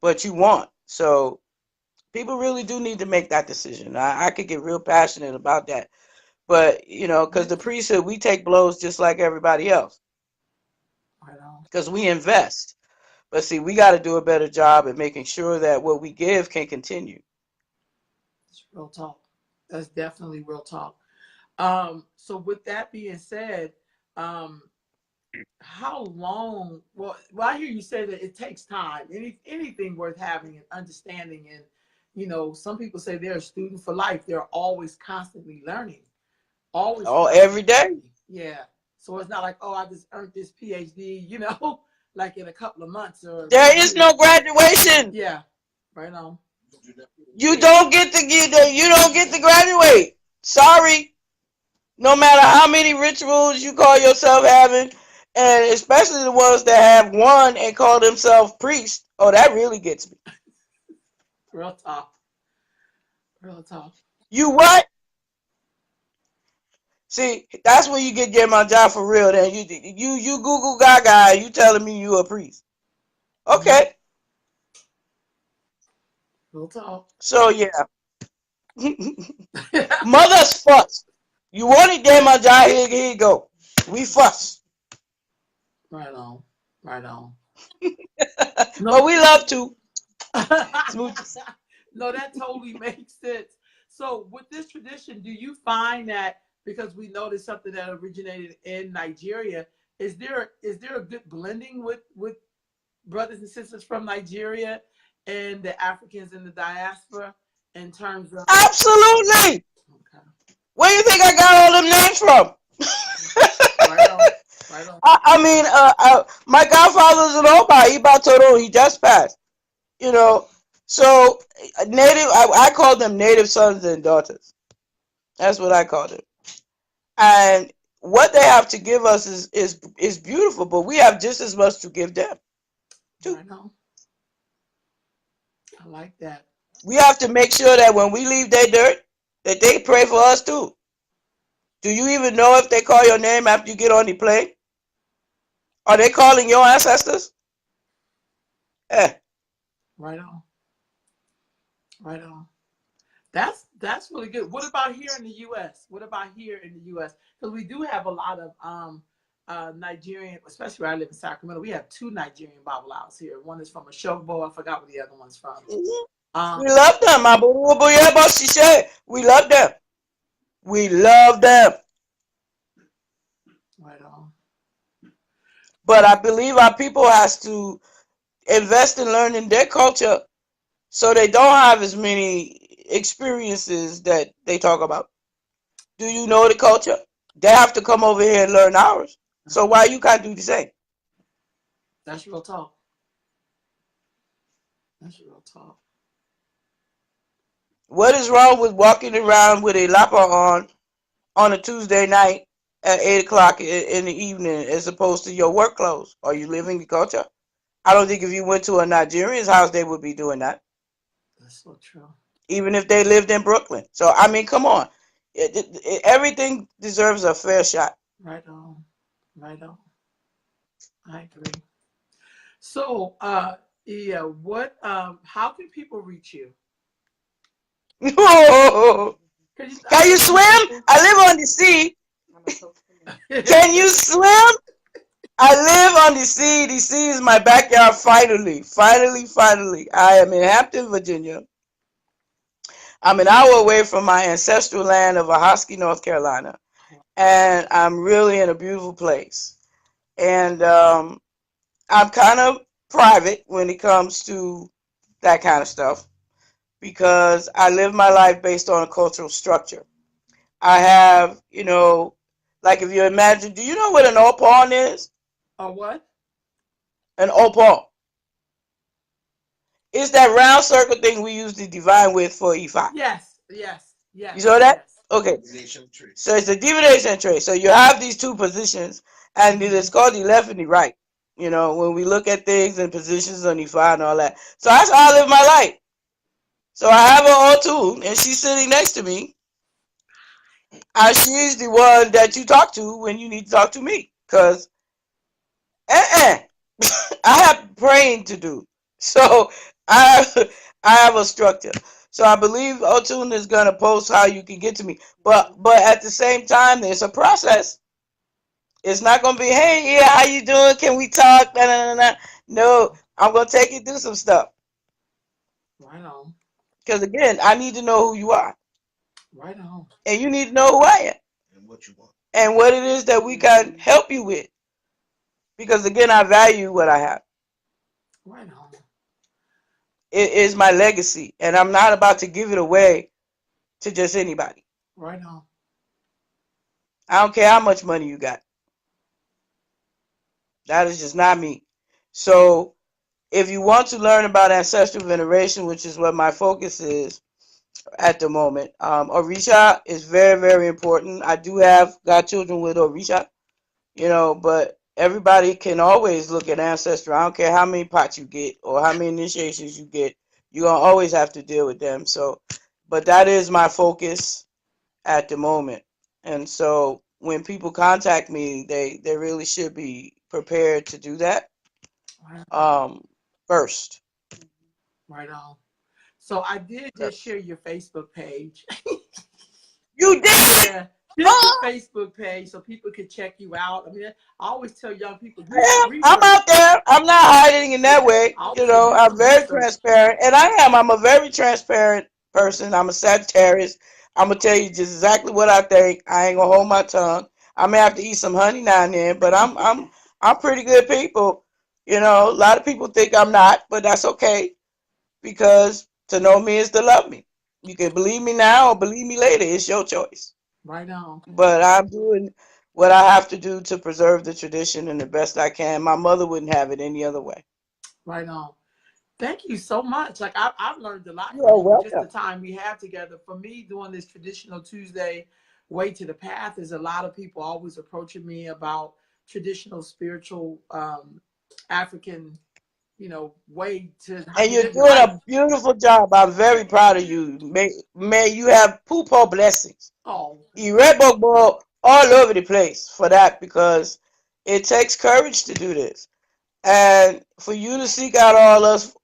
But you want. So people really do need to make that decision. I could get real passionate about that. But, because the priesthood, we take blows just like everybody else, Right on. because we invest. But see, we got to do a better job at making sure that what we give can continue. It's real talk. That's definitely real talk. So with that being said, um, how long? Well, I hear you say that it takes time. Anything worth having and understanding, and some people say they're a student for life. They're always constantly learning, always Oh, forever every day. learning. Yeah. So it's not like, oh, I just earned this PhD, like in a couple of months or There is years. no graduation. Yeah. Right on. You don't get to you don't get to graduate. Sorry. No matter how many rituals you call yourself having, and especially the ones that have one and call themselves priests. Oh, that really gets me. Real tough. Real tough. You what? See, that's when you get my job for real. Then you Google Gaga, you telling me you a priest? Mm-hmm. Okay, Real tough. so yeah, mothers fuss. You want it, damn my job? Here you go. We fuss, Right on. Right on. but No. we love to. Smooches. No, that totally makes sense. So, with this tradition, do you find that because we know there's something that originated in Nigeria, is there a good blending with brothers and sisters from Nigeria and the Africans in the diaspora in terms of? Absolutely. Okay, Where do you think I got all them names from? right on, right on. I mean, my godfather's an Oba, Ibatoro. He just passed. You know, so native. I call them native sons and daughters. That's what I call them. And what they have to give us is beautiful, but we have just as much to give them too. Right on. I like that. We have to make sure that when we leave their dirt, that they pray for us too. Do you even know if they call your name after you get on the plane? Are they calling your ancestors? Eh. Right on, right on. That's really good. What about here in the U.S.? What about here in the U.S.? Because we do have a lot of Nigerian, especially where I live in Sacramento. We have two Nigerian Bible houses here. One is from Oshogbo. I forgot where the other one's from. Mhm. We Um, love them. We love them. We love them. right on. But I believe our people has to invest in learning their culture so they don't have as many experiences that they talk about. Do you know the culture? They have to come over here and learn ours. So why you can't do the same? That's real talk. That's real talk. What is wrong with walking around with a lapa on a Tuesday night at 8 o'clock in the evening as opposed to your work clothes? Are you living the culture? I don't think if you went to a Nigerian's house, they would be doing that, That's so true. even if they lived in Brooklyn. So, I mean, come on. Everything deserves a fair shot. Right on. Right on. I agree. So, yeah, how can people reach you? Can I you know some swim? people. I live on the sea. Can you swim? I live on the sea. The sea is my backyard finally. Finally, finally. I am in Hampton, Virginia. I'm an hour away from my ancestral land of Ahoskie, North Carolina. And I'm really in a beautiful place. And I'm kind of private when it comes to that kind of stuff because I live my life based on a cultural structure. I have, like if you imagine, do you know what an opon is? A what? An opon. It's that round circle thing we use the divine with for Ifa. Yes, yes, You yes, saw that? yes. Okay. So it's a divination trait. So you have these two positions, and it's called the left and the right. When we look at things and positions on Ifa and all that. So that's how I live my life. So I have her too, and she's sitting next to me. And she's the one that you talk to when you need to talk to me. Because I have praying to do. So I have a structure. So I believe Otun is gonna post how you can get to me. But at the same time, there's a process. It's not gonna be, hey, yeah, how you doing? Can we talk? Nah, nah, nah, nah. No, I'm gonna take you through some stuff. Right on. Because again, I need to know who you are. Right on. And you need to know who I am. and what it is that we can help you with. Because again, I value what I have. Right on. It is my legacy, and I'm not about to give it away to just anybody. Right on. I don't care how much money you got. That is just not me. So if you want to learn about ancestral veneration, which is what my focus is at the moment, Orisha is very, very important. I do have godchildren with Orisha, but everybody can always look at ancestry. I don't care how many pots you get or how many initiations you get. You're going to always have to deal with them. So, but that is my focus at the moment. And so when people contact me, they really should be prepared to do that first. Right on. So I did just share your Facebook page. You did? Yeah. Just your Facebook page so people could check you out. I mean, I always tell young people, I'm out there. I'm not hiding in that way. I'm very transparent. And I am. I'm a very transparent person. I'm a Sagittarius. I'm going to tell you just exactly what I think. I ain't going to hold my tongue. I may have to eat some honey now and then, but I'm pretty good people. A lot of people think I'm not, but that's okay. Because to know me is to love me. You can believe me now or believe me later. It's your choice. Right on. But I'm doing what I have to do to preserve the tradition and the best I can. My mother wouldn't have it any other way. Right on. Thank you so much. Like I've learned a lot from you. Just the time we have together. For me, doing this traditional Tuesday Way to the Path is a lot of people always approaching me about traditional spiritual African way to. And you're doing a beautiful job. I'm very proud of you. May you have poopaw blessings. Oh. Irebo all over the place for that, because it takes courage to do this. And for you to seek out all us,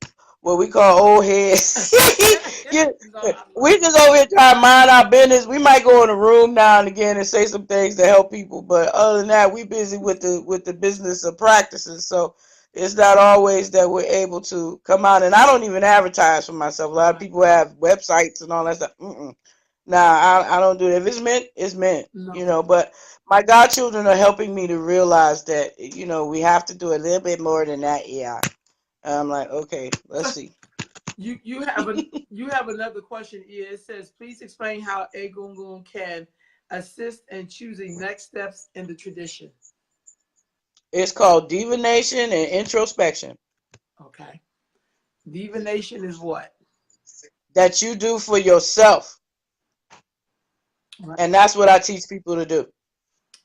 what we call old heads, we just over here trying to mind our business. We might go in a room now and again and say some things to help people, but other than that, we busy with the business of practices. So it's not always that we're able to come out. And I don't even advertise for myself. A lot of people have websites and all that stuff. Nah, I don't do it. If it's meant, it's meant. No. But my godchildren are helping me to realize that, we have to do a little bit more than that. Yeah. And I'm like, okay, let's see. You have another question. It says, please explain how Egungun can assist in choosing next steps in the tradition. It's called divination and introspection. Okay. Divination is what? That you do for yourself. Right. And that's what I teach people to do.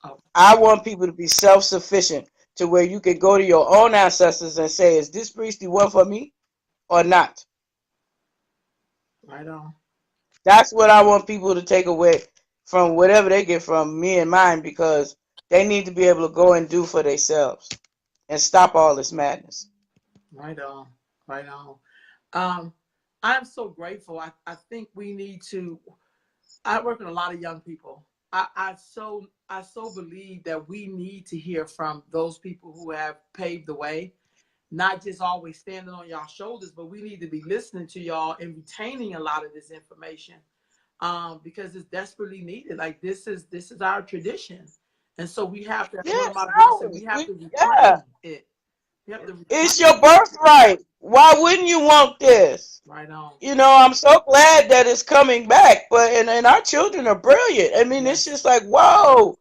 Oh. I want people to be self-sufficient to where you can go to your own ancestors and say, is this priest the one for me or not? Right on. That's what I want people to take away from whatever they get from me and mine, because they need to be able to go and do for themselves and stop all this madness. Right on. Right on. I'm so grateful. I think we need to. I work with a lot of young people. I so believe that we need to hear from those people who have paved the way, not just always standing on y'all shoulders, but we need to be listening to y'all and retaining a lot of this information, because it's desperately needed. Like this is our tradition, and so we have to. We have to reclaim it. It's your birthright. Why wouldn't you want this? Right on. I'm so glad that it's coming back. But and our children are brilliant. I mean, It's just like, whoa,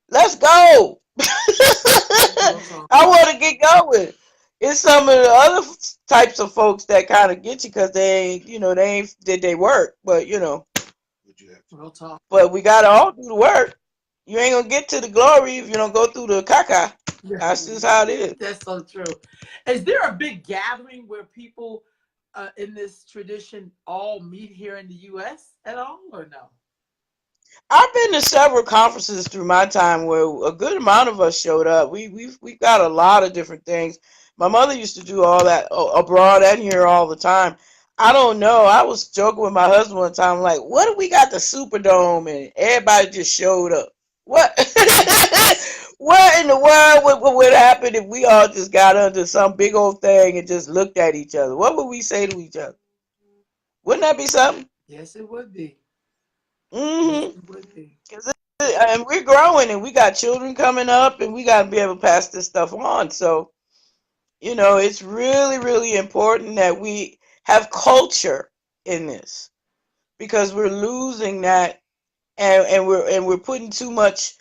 let's go. I want to get going. It's some of the other types of folks that kind of get you because they ain't did their work. But Real talk. But we gotta all do the work. You ain't gonna get to the glory if you don't go through the caca. That's just how it is. That's so true. Is there a big gathering where people in this tradition all meet here in the U.S. at all, or no? I've been to several conferences through my time where a good amount of us showed up. We've got a lot of different things. My mother used to do all that abroad and here all the time. I don't know. I was joking with my husband one time, like, what if we got the Superdome and everybody just showed up? What? What in the world would happen if we all just got under some big old thing and just looked at each other? What would we say to each other? Wouldn't that be something? Yes, it would be. Mm-hmm. Yes, it would be. and we're growing, and we got children coming up, and we got to be able to pass this stuff on. So, it's really, really important that we have culture in this, because we're losing that, and we're putting too much.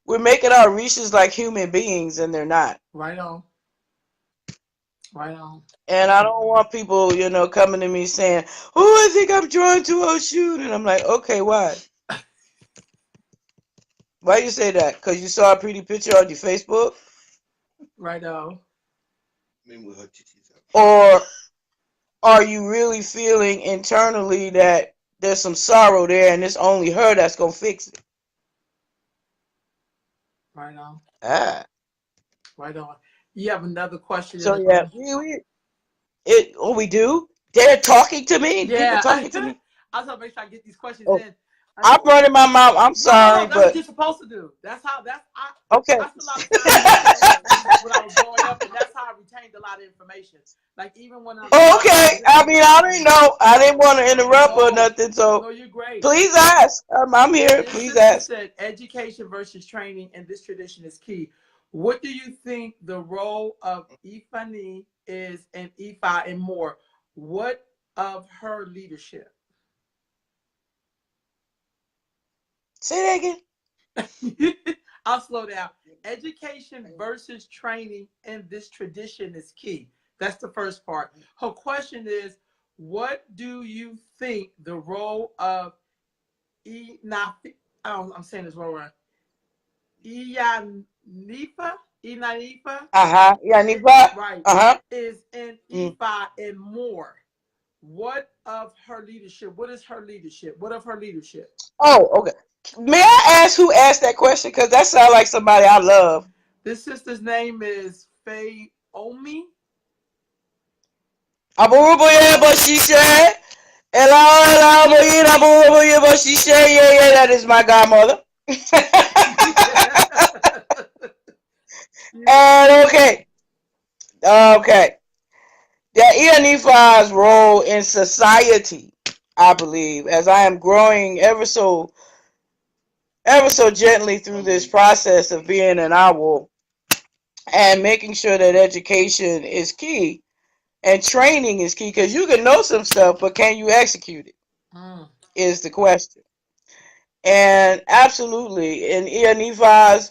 We're making our Orishas like human beings, and they're not. Right on. Right on. And I don't want people, coming to me saying, "Oh, I think I'm drawn to Oshun," and I'm like, "Okay, why? Why you say that? Because you saw a pretty picture on your Facebook, Right on. or are you really feeling internally that there's some sorrow there, and it's only her that's gonna fix it?" Right on. Ah, Right on. You have another question in so the yeah, we do. They're talking to me. People Yeah. talking to me. I was gonna make sure I get these questions Oh, in. I'm running my mouth. I'm No, no, no. sorry, That's what but you're supposed to do. okay. I spent a lot of time in Africa when I was growing up, and that's how I retained a lot of information. Like even when I'm Okay. I mean, I didn't know. I didn't want to interrupt or nothing. So no, you're great. please ask. I'm here. This Please sister ask. said education versus training in this tradition is key. What do you think the role of Ifani is in Ifa and more? What of her leadership? Say that again. I'll slow down. Education versus training in this tradition is key. That's the first part. Her question is, what do you think the role of I'm saying this wrong. Iyanifa? Inanifa? Yeah, Nipa. Right. Uh-huh. Is in Mm. Ifa and more. What of her leadership? What is her leadership? What of her leadership? Oh, okay. May I ask who asked that question? Because that sounds like somebody I love. This sister's name is Faye Omi. Aburubuye Boshishe. Hello, Aburubuye Boshishe. Yeah, that is my godmother. And okay. The Ianifa's role in society, I believe, as I am growing ever so gently through this process of being an owl, and making sure that education is key and training is key, because you can know some stuff, but can you execute it is the question. And absolutely, and Ianifa's,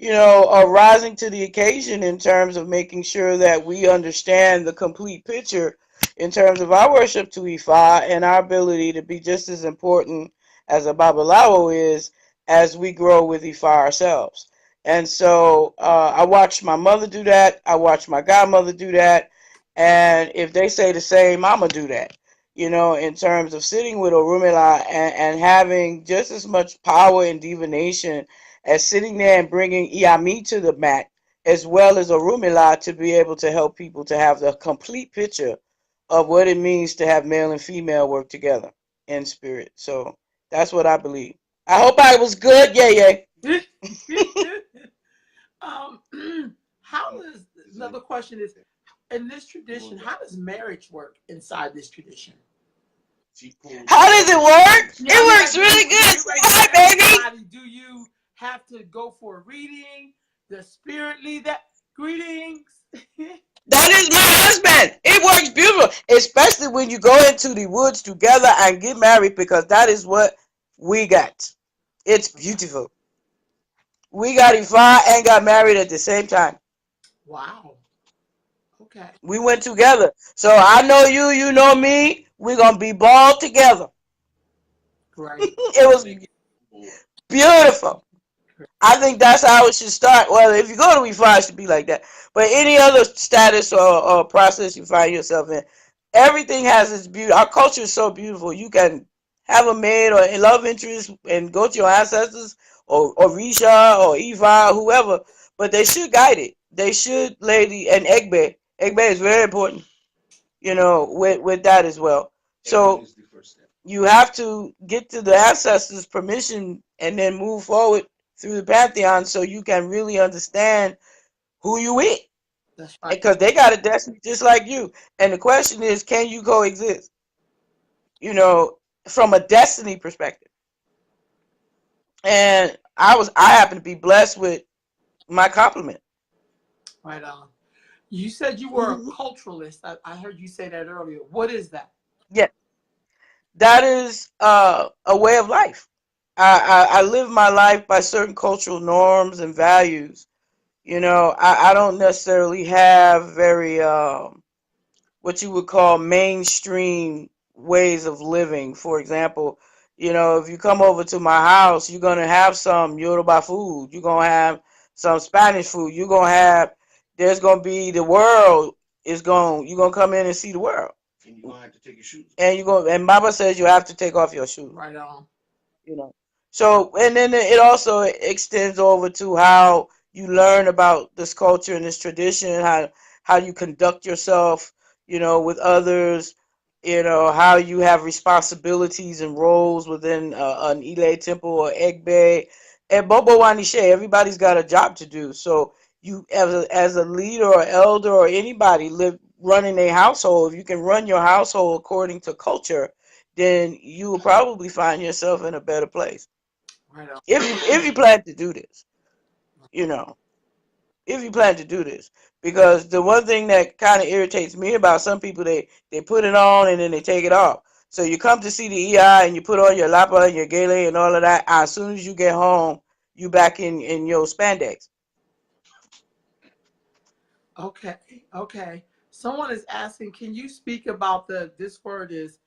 are rising to the occasion in terms of making sure that we understand the complete picture in terms of our worship to Ifa, and our ability to be just as important as a Babalawo is, as we grow with Ifa ourselves. And so I watched my mother do that. I watched my godmother do that. And if they say the same, I'm going to do that. In terms of sitting with Orumila, and having just as much power and divination as sitting there and bringing Iami to the mat, as well as Orumila, to be able to help people to have the complete picture of what it means to have male and female work together in spirit. So that's what I believe. I hope I was good. Yeah. How does another question is, in this tradition, how does marriage work inside this tradition? How does it work? It works really good. Hi, baby. Do you have to go for a reading? The spirit lead that? Greetings. That is my husband. It works beautiful, especially when you go into the woods together and get married, because that is what we got. It's beautiful. We got Ifa and got married at the same time. Wow. Okay. We went together. So I know you, you know me. We're going to be bald together. Right. It was beautiful. I think that's how it should start. Well, if you go to Ifa, it should be like that. But any other status or process you find yourself in, everything has its beauty. Our culture is so beautiful. You can have a maid or a love interest and go to your ancestors, or Risha or Ifa, whoever, but they should guide it. They should, lady, and Egbe. Egbe is very important, with that as well. So you have to get to the ancestors' permission and then move forward through the pantheon, so you can really understand who you with. That's right. Because they got a destiny just like you. And the question is, can you coexist? From a destiny perspective. And I happen to be blessed with my compliment. Right on. You said you were a Hmm. culturalist. I heard you say that earlier. What is that? Yeah, that is a way of life. I live my life by certain cultural norms and values. I don't necessarily have very what you would call mainstream ways of living. For example, if you come over to my house, you're gonna have some Yoruba food. You're gonna have some Spanish food. There's gonna be the world is going. You're gonna come in and see the world. And you're gonna have to take your shoes off. And Baba says you have to take off your shoes. Right on. you know. So, and then it also extends over to how you learn about this culture and this tradition, how you conduct yourself, with others, how you have responsibilities and roles within an Ile temple or Egbe. And Bobo Wanishe, everybody's got a job to do. So you, as a leader or elder or anybody running a household, if you can run your household according to culture, then you will probably find yourself in a better place. Right on. If you plan to do this, you know, if you plan to do this, because the one thing that kind of irritates me about some people, they put it on and then they take it off. So you come to see the EI and you put on your lapa and your gele and all of that. As soon as you get home, you back in your spandex. Okay. Okay. Someone is asking, can you speak about this word is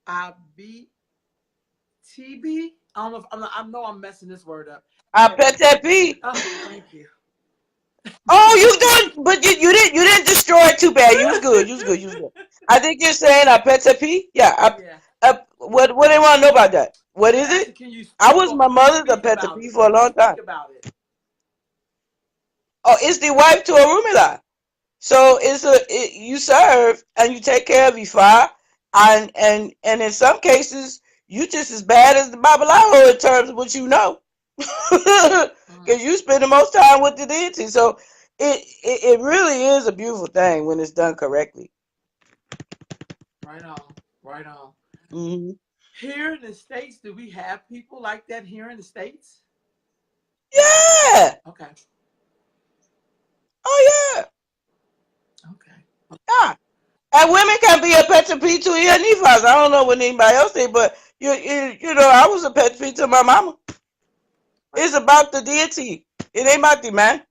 IBTB? I don't know if I know I'm messing this word up. I pet that P. Oh, thank you. Oh, you doing? But you didn't destroy it too bad. You was good. You was good. You was good. I think you're saying I pet that P. Yeah. Yeah. What do you want to know about that? What is it? Can you I speak was my mother's a pet P for a long time. about it? Oh, it's the wife to a Rumila. So you serve and you take care of Ifa, and in some cases you just as bad as the Babalawo in terms of what you know, because you spend the most time with the deity. So it really is a beautiful thing when it's done correctly. Right on. Right on. Hmm. Here in the States, do we have people like that here in the States? Yeah. Okay. Oh yeah. Okay. Yeah. And women can be a pet P to your Nifas. I don't know what anybody else did, but I was a pet P to my mama. It's about the deity. It ain't about the man.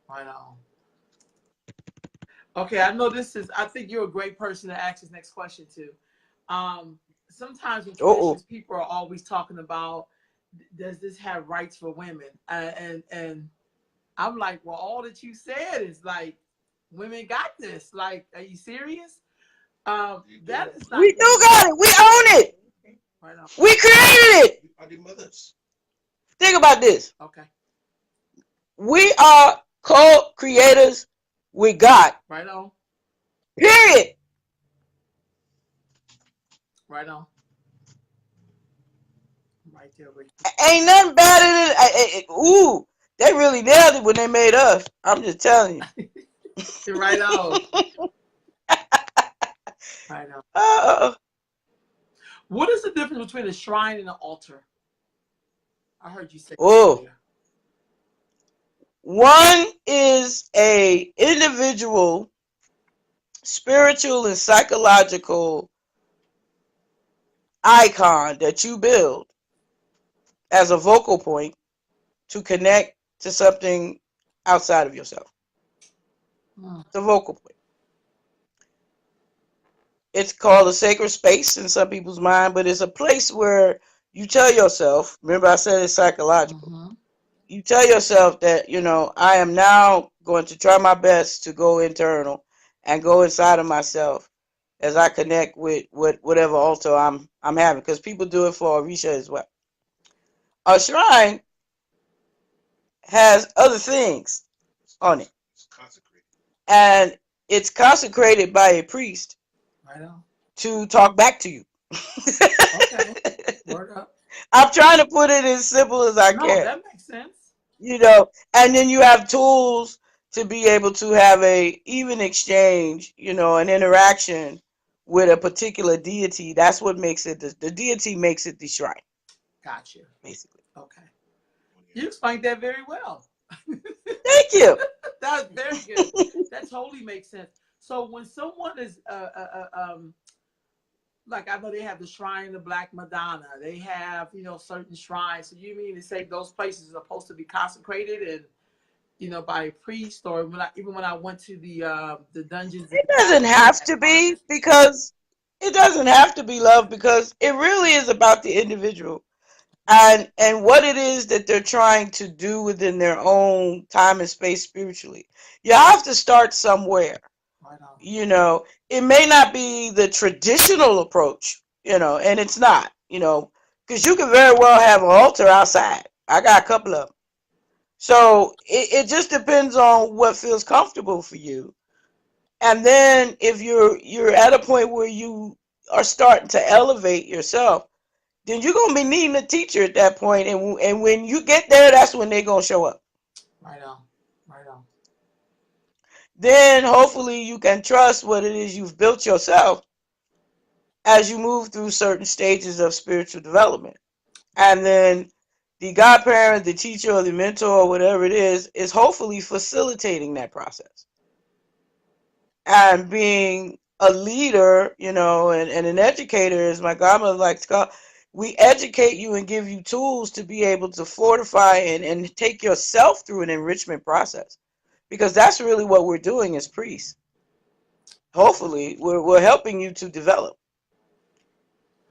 Right on. Okay, I know I think you're a great person to ask this next question to. Sometimes in Uh-oh. traditions, people are always talking about, does this have rights for women? And I'm like, well, all that you said is like, women got this. Like, are you serious? That is not. We do got it. We own it. Right on. We created it. We are the mothers. Think about this. Okay. We are co-creators with God. Right on. Period. Right on. Right there. Ain't nothing better than ooh. They really nailed it when they made us. I'm just telling you. Right on. Right on. What is the difference between a shrine and an altar? I heard you say. Oh. One is a individual spiritual and psychological icon that you build as a vocal point to connect to something outside of yourself. It's a vocal point. It's called a sacred space in some people's mind, but it's a place where you tell yourself, remember I said it's psychological. Mm-hmm. You tell yourself that, I am now going to try my best to go internal and go inside of myself as I connect with whatever altar I'm having, because people do it for Orisha as well. A shrine has other things on it. It's consecrated. And it's consecrated by a priest. Right on. To talk back to you. Okay. Word up. I'm trying to put it as simple as I can. That makes sense. And then you have tools to be able to have a even exchange, an interaction with a particular deity. That's what makes it, the deity makes it the shrine. Gotcha. Basically. Okay. You explained that very well. Thank you. That's very good. That totally makes sense. So when someone is like I know they have the shrine of Black Madonna, they have certain shrines. So you mean to say those places are supposed to be consecrated and by a priest, or even when I went to the dungeons in It the doesn't Capitol, they have had to be shrines. because it doesn't have to be love because it really is about the individual and what it is that they're trying to do within their own time and space spiritually. You have to start somewhere. Right on. It may not be the traditional approach, and it's not, because you can very well have an altar outside. I got a couple of them. So it just depends on what feels comfortable for you. And then if you're at a point where you are starting to elevate yourself, then you're gonna be needing a teacher at that point, and when you get there, that's when they're gonna show up. Right on. Right on. Then hopefully you can trust what it is you've built yourself as you move through certain stages of spiritual development. And then the godparent, the teacher, or the mentor, or whatever it is hopefully facilitating that process and being a leader, and an educator, as my godmother likes to call. We educate you and give you tools to be able to fortify and take yourself through an enrichment process, because that's really what we're doing as priests. Hopefully we're helping you to develop.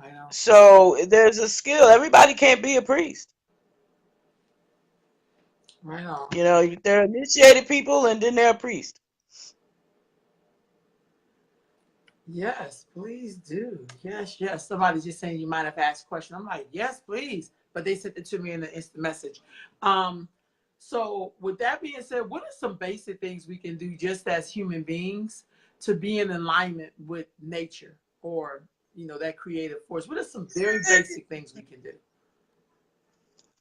I know. So there's a skill. Everybody can't be a priest. Right on. There are initiated people and then there are priests. Yes, please do. Yes, yes. Somebody's just saying you might have asked a question. I'm like, yes, please. But they sent it to me in an instant message. Um, so with that being said, what are some basic things we can do just as human beings to be in alignment with nature or that creative force? What are some very basic things we can do?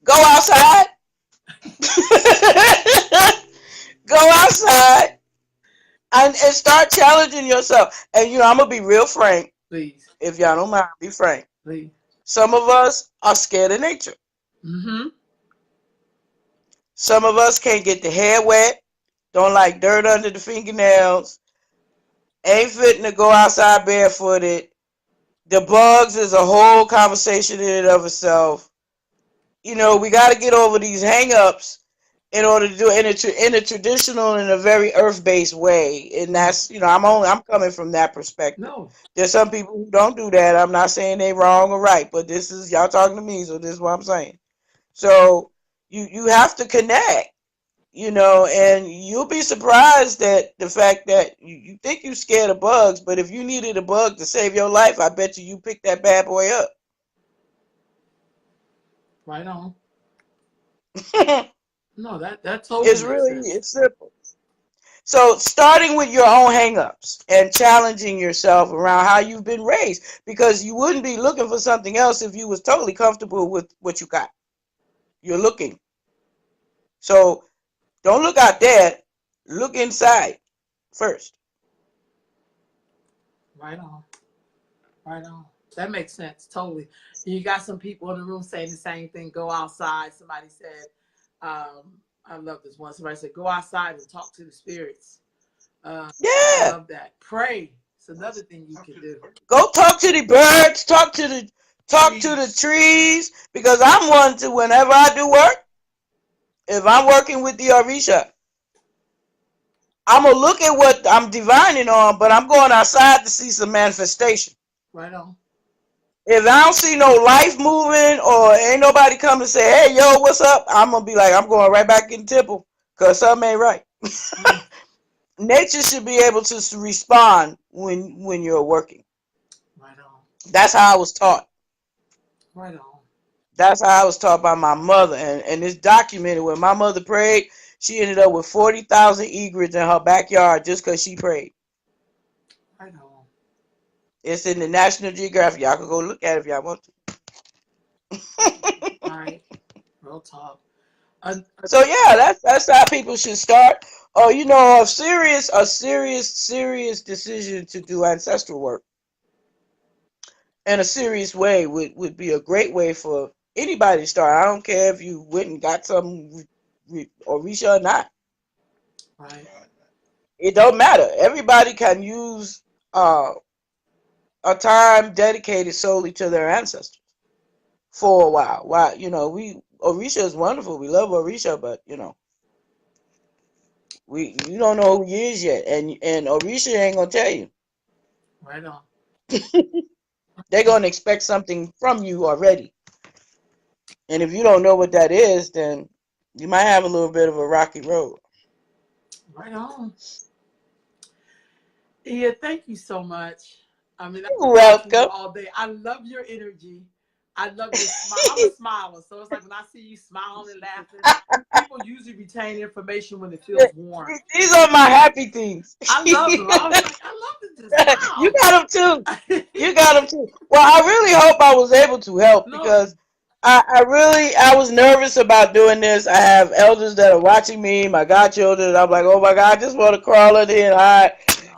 Go outside. Go outside and start challenging yourself. And I'm gonna be real frank. Please, If y'all don't mind, be frank. please. Some of us are scared of nature. Mm-hmm. Some of us can't get the hair wet, don't like dirt under the fingernails, ain't fitting to go outside barefooted. The bugs is a whole conversation in and of itself. We got to get over these hang-ups in order to do it in a traditional and a very earth-based way. And that's, I'm coming from that perspective. No. There's some people who don't do that. I'm not saying they wrong or right, but this is y'all talking to me, so this is what I'm saying. So you have to connect, and you'll be surprised that the fact that you think you're scared of bugs, but if you needed a bug to save your life, I bet you pick that bad boy up. Right on. No, that totally It's makes really, sense. it's simple. So starting with your own hangups and challenging yourself around how you've been raised, because you wouldn't be looking for something else if you was totally comfortable with what you got. You're looking. So don't look out there. Look inside first. Right on. Right on. That makes sense. Totally. You got some people in the room saying the same thing. Go outside. Somebody said, I love this one. Somebody said, go outside and talk to the spirits. I Yeah. love that. Pray. It's another thing you can do. Go talk to the birds. Talk to the trees. Because I'm one to, whenever I do work, if I'm working with the Orisha, I'm going to look at what I'm divining on, but I'm going outside to see some manifestation. Right on. If I don't see no life moving or ain't nobody come and say, hey, yo, what's up? I'm going to be like, I'm going right back in the temple because something ain't right. Nature should be able to respond when you're working. Right on. That's how I was taught. Right on. That's how I was taught by my mother. And it's documented when my mother prayed, she ended up with 40,000 egrets in her backyard just because she prayed. Right on. It's in the National Geographic. Y'all can go look at it if y'all want to. All right. Real talk. So yeah, that's how people should start. Or a serious decision to do ancestral work in a serious way would be a great way for anybody to start. I don't care if you went and got some Orisha or not. Right. It don't matter. Everybody can use a time dedicated solely to their ancestors for a while. Why, Orisha is wonderful. We love Orisha, but you don't know who he is yet, and Orisha ain't gonna tell you. Right on. They're gonna expect something from you already, and if you don't know what that is, then you might have a little bit of a rocky road. Right on. Yeah, thank you so much. I mean, I You're could talk to you welcome. all day. I love your energy. I love your smile. I'm a smiler, so it's like when I see you smiling and laughing, people usually retain information when it feels warm. These are my happy things. I love them. I was like, I love to just You smile. got them too. You got them too. Well, I really hope I was able to help No, because I was nervous about doing this. I have elders that are watching me, my godchildren. And I'm like, oh my God, I just want to crawl in here and hide,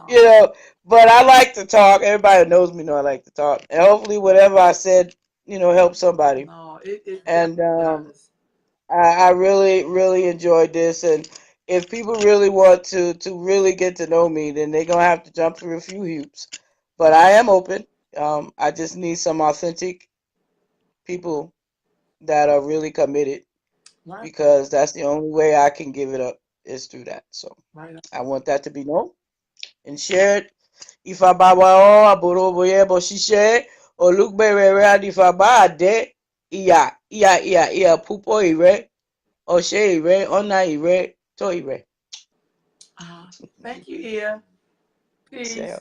you no, know. But I like to talk. Everybody who knows me know I like to talk. And hopefully, whatever I said, help somebody. no. It And definitely does. I really, really enjoyed this. And if people really want to really get to know me, then they're gonna have to jump through a few hoops. But I am open. I just need some authentic people that are really committed Right, because that's the only way I can give it up is through that. So right. I want that to be known and shared. Ifabawao aboroboye boshishe olukberere adifaba ade iya pupo ire oshe ire ona ire to ire. Uh, Thank you, Ia. So Peace.